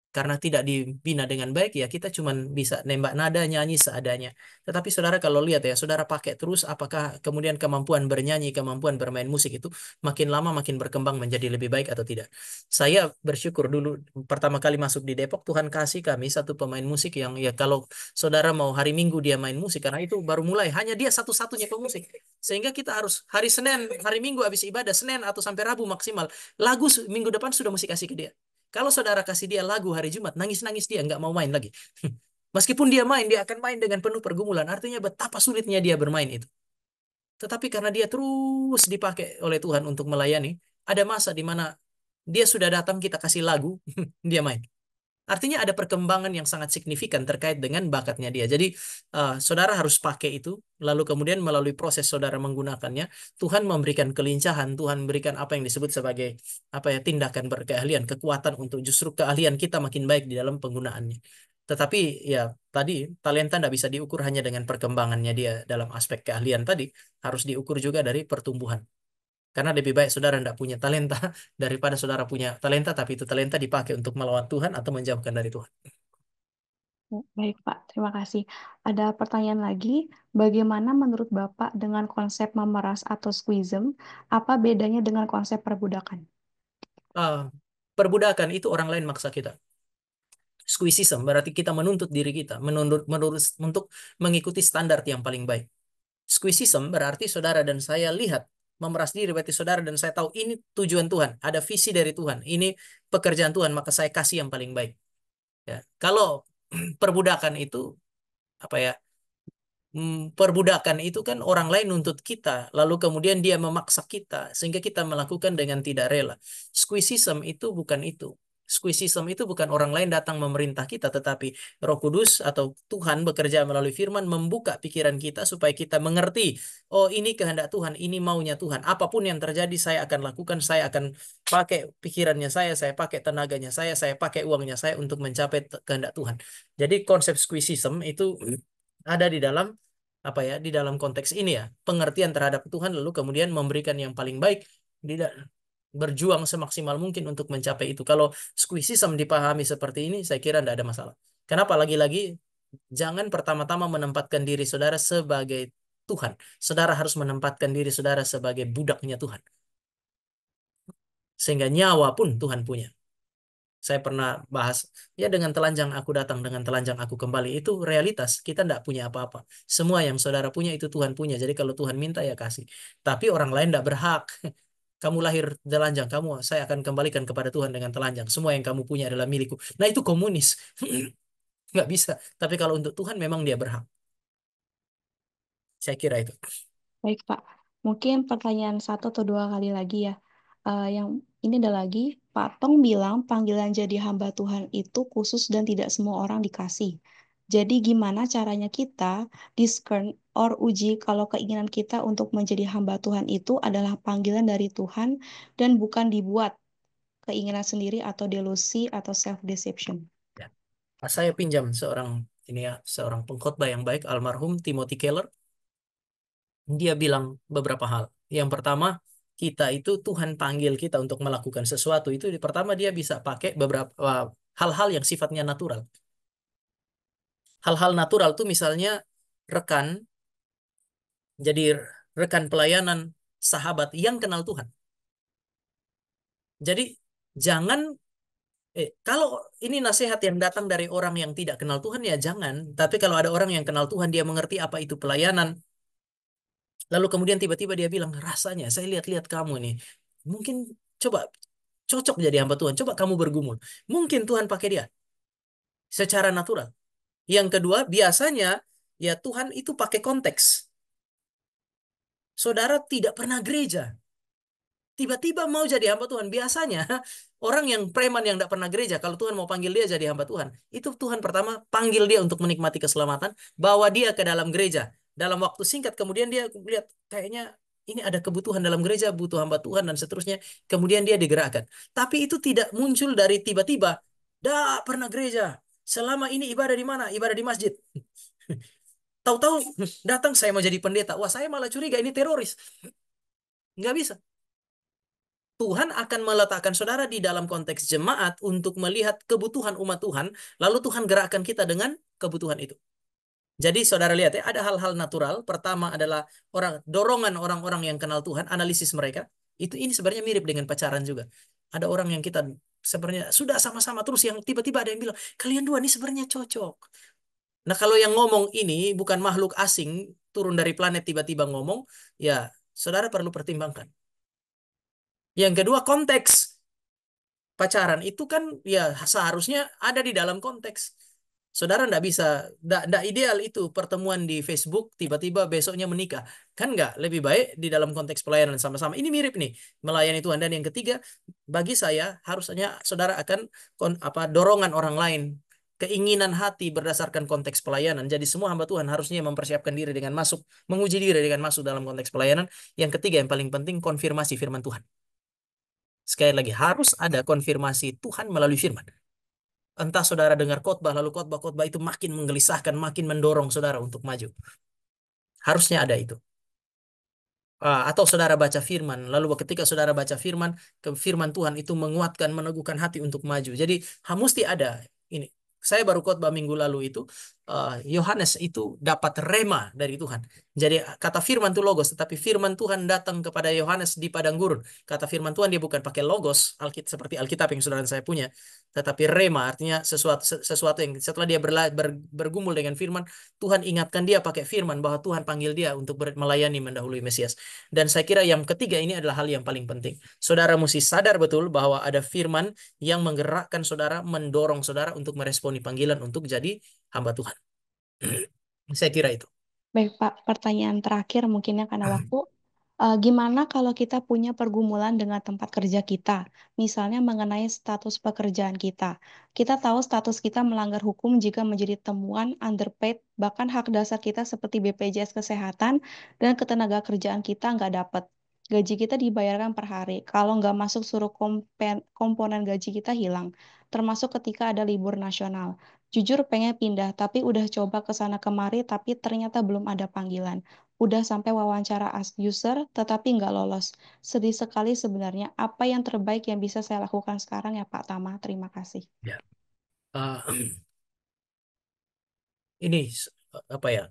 karena tidak dibina dengan baik ya kita cuman bisa nembak nada, nyanyi seadanya. Tetapi saudara kalau lihat ya, saudara pakai terus, apakah kemudian kemampuan bernyanyi, kemampuan bermain musik itu makin lama makin berkembang menjadi lebih baik atau tidak? Saya bersyukur dulu pertama kali masuk di Depok, Tuhan kasih kami satu pemain musik yang ya kalau saudara mau hari Minggu dia main musik, karena itu baru mulai, hanya dia satu-satunya pemusik. Sehingga kita harus hari Senin, hari Minggu habis ibadah, Senin atau sampai Rabu maksimal, lagu minggu depan sudah mesti kasih ke dia. Kalau saudara kasih dia lagu hari Jumat, nangis-nangis dia nggak mau main lagi. Meskipun dia main, dia akan main dengan penuh pergumulan. Artinya betapa sulitnya dia bermain itu. Tetapi karena dia terus dipakai oleh Tuhan untuk melayani, ada masa di mana dia sudah datang, kita kasih lagu, dia main. Artinya ada perkembangan yang sangat signifikan terkait dengan bakatnya dia. Jadi saudara harus pakai itu, lalu kemudian melalui proses saudara menggunakannya, Tuhan memberikan kelincahan, Tuhan memberikan apa yang disebut sebagai apa ya, tindakan berkeahlian, kekuatan untuk justru keahlian kita makin baik di dalam penggunaannya. Tetapi ya tadi talenta tidak bisa diukur hanya dengan perkembangannya dia dalam aspek keahlian tadi, harus diukur juga dari pertumbuhan. Karena lebih baik saudara tidak punya talenta daripada saudara punya talenta, tapi itu talenta dipakai untuk melawan Tuhan atau menjauhkan dari Tuhan. Baik, Pak. Terima kasih. Ada pertanyaan lagi. Bagaimana menurut Bapak dengan konsep memeras atau squeezem? Apa bedanya dengan konsep perbudakan? Ah, perbudakan itu orang lain maksa kita. Squeezism berarti kita menuntut diri kita, menuntut untuk mengikuti standar yang paling baik. Squeezism berarti saudara dan saya lihat memeras diri, berarti saudara dan saya tahu ini tujuan Tuhan, ada visi dari Tuhan, ini pekerjaan Tuhan, maka saya kasih yang paling baik. Ya, kalau perbudakan itu apa ya? Perbudakan itu kan orang lain nuntut kita, lalu kemudian dia memaksa kita, sehingga kita melakukan dengan tidak rela. Squeezism itu bukan itu. Squeezism itu bukan orang lain datang memerintah kita, tetapi Roh Kudus atau Tuhan bekerja melalui firman membuka pikiran kita supaya kita mengerti, oh ini kehendak Tuhan, ini maunya Tuhan. Apapun yang terjadi saya akan lakukan, saya akan pakai pikirannya saya pakai tenaganya saya pakai uangnya saya untuk mencapai kehendak Tuhan. Jadi konsep squeezism itu ada di dalam apa ya, di dalam konteks ini ya, pengertian terhadap Tuhan lalu kemudian memberikan yang paling baik, tidak berjuang semaksimal mungkin untuk mencapai itu. Kalau squeezism dipahami seperti ini, saya kira tidak ada masalah. Kenapa? Lagi-lagi jangan pertama-tama menempatkan diri saudara sebagai Tuhan. Saudara harus menempatkan diri saudara sebagai budaknya Tuhan. Sehingga nyawa pun Tuhan punya. Saya pernah bahas, ya dengan telanjang aku datang, dengan telanjang aku kembali. Itu realitas, kita tidak punya apa-apa. Semua yang saudara punya itu Tuhan punya. Jadi kalau Tuhan minta ya kasih. Tapi orang lain tidak berhak. Kamu lahir telanjang, saya akan kembalikan kepada Tuhan dengan telanjang. Semua yang kamu punya adalah milikku. Nah itu komunis. Nggak bisa. Tapi kalau untuk Tuhan memang dia berhak. Saya kira itu. Baik, Pak. Mungkin pertanyaan satu atau dua kali lagi ya. Yang ini ada lagi, Pak Tong bilang panggilan jadi hamba Tuhan itu khusus dan tidak semua orang dikasih. Jadi gimana caranya kita discern or uji kalau keinginan kita untuk menjadi hamba Tuhan itu adalah panggilan dari Tuhan dan bukan dibuat keinginan sendiri atau delusi atau self deception. Ya. Saya pinjam seorang ini ya, seorang pengkhotbah yang baik, almarhum Timothy Keller. Dia bilang beberapa hal. Yang pertama, kita itu Tuhan panggil kita untuk melakukan sesuatu itu. Pertama dia bisa pakai beberapa hal-hal yang sifatnya natural. Hal-hal natural tuh misalnya rekan, jadi rekan pelayanan, sahabat yang kenal Tuhan. Jadi jangan Kalau ini nasihat yang datang dari orang yang tidak kenal Tuhan ya jangan. Tapi kalau ada orang yang kenal Tuhan, dia mengerti apa itu pelayanan. Lalu kemudian tiba-tiba dia bilang, rasanya saya lihat-lihat kamu nih. Mungkin coba cocok jadi hamba Tuhan. Coba kamu bergumul. Mungkin Tuhan pakai dia secara natural. Yang kedua, biasanya ya Tuhan itu pakai konteks. Saudara tidak pernah gereja. Tiba-tiba mau jadi hamba Tuhan. Biasanya orang yang preman yang tidak pernah gereja, kalau Tuhan mau panggil dia jadi hamba Tuhan, itu Tuhan pertama panggil dia untuk menikmati keselamatan, bawa dia ke dalam gereja. Dalam waktu singkat kemudian dia lihat kayaknya ini ada kebutuhan dalam gereja, butuh hamba Tuhan dan seterusnya. Kemudian dia digerakkan. Tapi itu tidak muncul dari tiba-tiba. Dah pernah gereja. Selama ini ibadah di mana? Ibadah di masjid. Tahu-tahu datang saya mau jadi pendeta. Wah, saya malah curiga ini teroris. Nggak bisa. Tuhan akan meletakkan saudara di dalam konteks jemaat untuk melihat kebutuhan umat Tuhan, lalu Tuhan gerakkan kita dengan kebutuhan itu. Jadi saudara lihat ya, ada hal-hal natural. Pertama adalah dorongan orang-orang yang kenal Tuhan, analisis mereka. Ini sebenarnya mirip dengan pacaran juga. Ada orang yang kita sebenarnya sudah sama-sama terus yang tiba-tiba ada yang bilang, kalian dua ini sebenarnya cocok. Nah, kalau yang ngomong ini bukan makhluk asing, turun dari planet tiba-tiba ngomong, ya saudara perlu pertimbangkan. Yang kedua, konteks. Pacaran itu kan ya seharusnya ada di dalam konteks. Saudara ndak bisa, ndak ideal itu pertemuan di Facebook tiba-tiba besoknya menikah. Kan nggak, lebih baik di dalam konteks pelayanan sama-sama. Ini mirip nih, melayani Tuhan. Dan yang ketiga, bagi saya harusnya saudara akan dorongan orang lain, keinginan hati berdasarkan konteks pelayanan. Jadi semua hamba Tuhan harusnya mempersiapkan diri dengan masuk, menguji diri dengan masuk dalam konteks pelayanan. Yang ketiga yang paling penting, konfirmasi firman Tuhan. Sekali lagi, harus ada konfirmasi Tuhan melalui firman. Entah saudara dengar khotbah, lalu khotbah-khotbah itu makin menggelisahkan, makin mendorong saudara untuk maju. Harusnya ada itu. Atau saudara baca firman, lalu ketika saudara baca firman, firman Tuhan itu menguatkan, meneguhkan hati untuk maju. Jadi mesti ada ini. Saya baru khotbah minggu lalu itu, Yohanes itu dapat rema dari Tuhan. Jadi kata firman itu logos, tetapi firman Tuhan datang kepada Yohanes di padang gurun. Kata firman Tuhan dia bukan pakai logos, seperti Alkitab yang saudara saya punya, tetapi rema artinya sesuatu yang setelah dia bergumul dengan firman, Tuhan ingatkan dia pakai firman bahwa Tuhan panggil dia untuk melayani mendahului Mesias. Dan saya kira yang ketiga ini adalah hal yang paling penting. Saudara mesti sadar betul bahwa ada firman yang menggerakkan saudara, mendorong saudara untuk meresponi panggilan untuk jadi hamba Tuhan. Saya kira itu. Baik, Pak. Pertanyaan terakhir mungkinnya karena waktu. Gimana kalau kita punya pergumulan dengan tempat kerja kita, misalnya mengenai status pekerjaan kita. Kita tahu status kita melanggar hukum jika menjadi temuan underpaid, bahkan hak dasar kita seperti BPJS Kesehatan dan ketenaga kerjaan kita nggak dapat. Gaji kita dibayarkan per hari. Kalau nggak masuk suruh komponen gaji kita hilang, termasuk ketika ada libur nasional. Jujur pengen pindah, tapi udah coba ke sana kemari, tapi ternyata belum ada panggilan. Udah sampai wawancara as user, tetapi nggak lolos. Sedih sekali sebenarnya. Apa yang terbaik yang bisa saya lakukan sekarang ya Pak Tama? Terima kasih. Ya. Ini apa ya?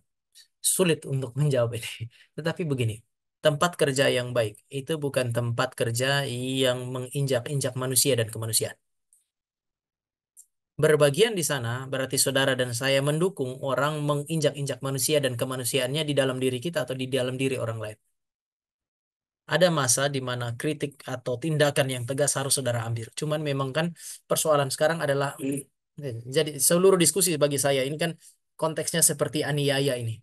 Sulit untuk menjawab ini. Tetapi begini, tempat kerja yang baik itu bukan tempat kerja yang menginjak-injak manusia dan kemanusiaan. Berbagian di sana berarti saudara dan saya mendukung orang menginjak-injak manusia dan kemanusiaannya di dalam diri kita atau di dalam diri orang lain. Ada masa di mana kritik atau tindakan yang tegas harus saudara ambil. Cuman memang kan persoalan sekarang adalah jadi seluruh diskusi bagi saya ini kan konteksnya seperti aniaya ini.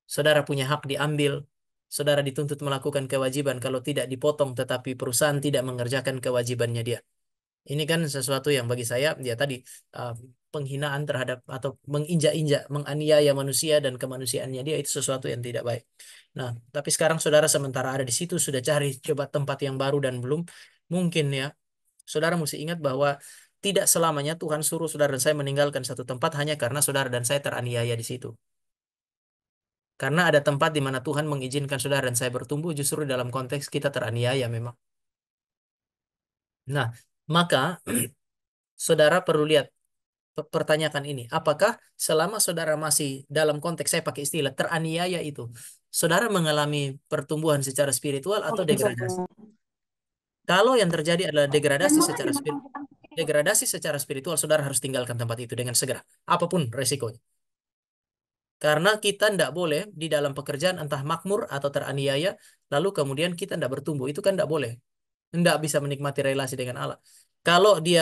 Saudara punya hak diambil, saudara dituntut melakukan kewajiban kalau tidak dipotong, tetapi perusahaan tidak mengerjakan kewajibannya dia. Ini kan sesuatu yang bagi saya dia tadi uh, penghinaan terhadap atau menginjak-injak, menganiaya manusia dan kemanusiaannya dia itu sesuatu yang tidak baik. Nah, tapi sekarang saudara sementara ada di situ sudah cari coba tempat yang baru dan belum mungkin ya. Saudara mesti ingat bahwa tidak selamanya Tuhan suruh saudara dan saya meninggalkan satu tempat hanya karena saudara dan saya teraniaya di situ. Karena ada tempat di mana Tuhan mengizinkan saudara dan saya bertumbuh justru dalam konteks kita teraniaya memang. Nah, maka saudara perlu lihat, pertanyakan ini. Apakah selama saudara masih dalam konteks, saya pakai istilah teraniaya itu, saudara mengalami pertumbuhan secara spiritual atau degradasi? Kalau yang terjadi adalah degradasi secara spiritual, degradasi secara spiritual, saudara harus tinggalkan tempat itu dengan segera, apapun resikonya. Karena kita tidak boleh di dalam pekerjaan entah makmur atau teraniaya, lalu kemudian kita tidak bertumbuh. Itu kan tidak boleh. Tidak bisa menikmati relasi dengan Allah. Kalau dia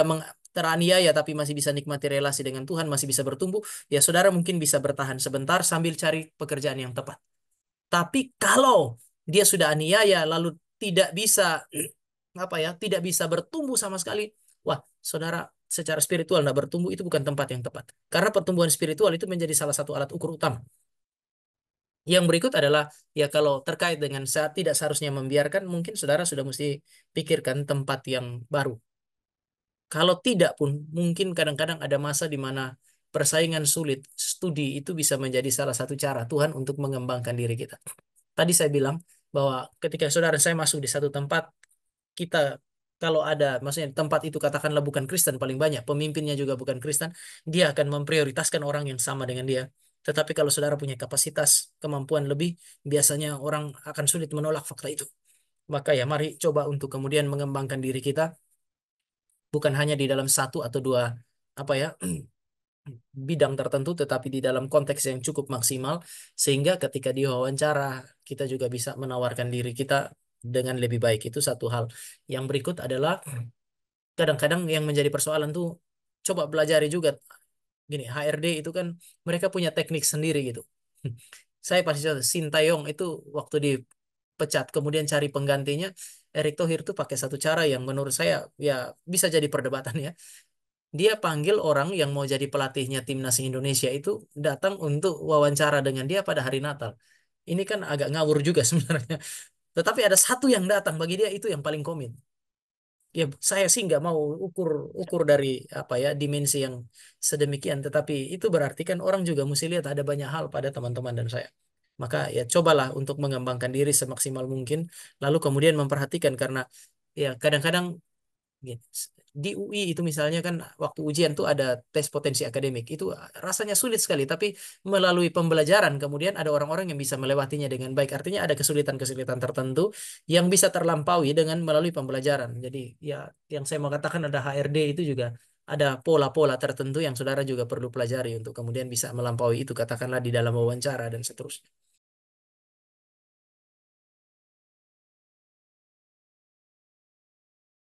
teraniaya tapi masih bisa nikmati relasi dengan Tuhan, masih bisa bertumbuh, ya saudara mungkin bisa bertahan sebentar sambil cari pekerjaan yang tepat. Tapi kalau dia sudah aniaya lalu tidak bisa apa ya, tidak bisa bertumbuh sama sekali, wah, saudara secara spiritual tidak bertumbuh itu bukan tempat yang tepat. Karena pertumbuhan spiritual itu menjadi salah satu alat ukur utama. Yang berikut adalah ya kalau terkait dengan saat tidak seharusnya membiarkan, mungkin saudara sudah mesti pikirkan tempat yang baru. Kalau tidak pun, mungkin kadang-kadang ada masa di mana persaingan sulit, studi itu bisa menjadi salah satu cara Tuhan untuk mengembangkan diri kita. Tadi saya bilang bahwa ketika saudara saya masuk di satu tempat, kita kalau ada, maksudnya tempat itu katakanlah bukan Kristen paling banyak, pemimpinnya juga bukan Kristen, dia akan memprioritaskan orang yang sama dengan dia. Tetapi kalau saudara punya kapasitas, kemampuan lebih, biasanya orang akan sulit menolak fakta itu. Maka ya mari coba untuk kemudian mengembangkan diri kita, bukan hanya di dalam satu atau dua apa ya bidang tertentu, tetapi di dalam konteks yang cukup maksimal, sehingga ketika diwawancara kita juga bisa menawarkan diri kita dengan lebih baik. Itu satu hal. Yang berikut adalah kadang-kadang yang menjadi persoalan tuh coba pelajari juga gini, HRD itu kan mereka punya teknik sendiri gitu. Saya pasti contoh Sintayong itu waktu dipecat kemudian cari penggantinya, Erick Thohir tuh pakai satu cara yang menurut saya ya bisa jadi perdebatan ya. Dia panggil orang yang mau jadi pelatihnya timnas Indonesia itu datang untuk wawancara dengan dia pada hari Natal. Ini kan agak ngawur juga sebenarnya. Tetapi ada satu yang datang, bagi dia itu yang paling komit. Ya saya sih nggak mau ukur ukur dari apa ya dimensi yang sedemikian, tetapi itu berarti kan orang juga mesti lihat ada banyak hal pada teman-teman dan saya. Maka ya cobalah untuk mengembangkan diri semaksimal mungkin, lalu kemudian memperhatikan karena ya kadang-kadang gitu. Di UI itu misalnya kan waktu ujian tuh ada tes potensi akademik. Itu rasanya sulit sekali, tapi melalui pembelajaran kemudian ada orang-orang yang bisa melewatinya dengan baik. Artinya ada kesulitan-kesulitan tertentu yang bisa terlampaui dengan melalui pembelajaran. Jadi ya yang saya mau katakan ada HRD itu juga ada pola-pola tertentu yang saudara juga perlu pelajari untuk kemudian bisa melampaui itu katakanlah di dalam wawancara dan seterusnya.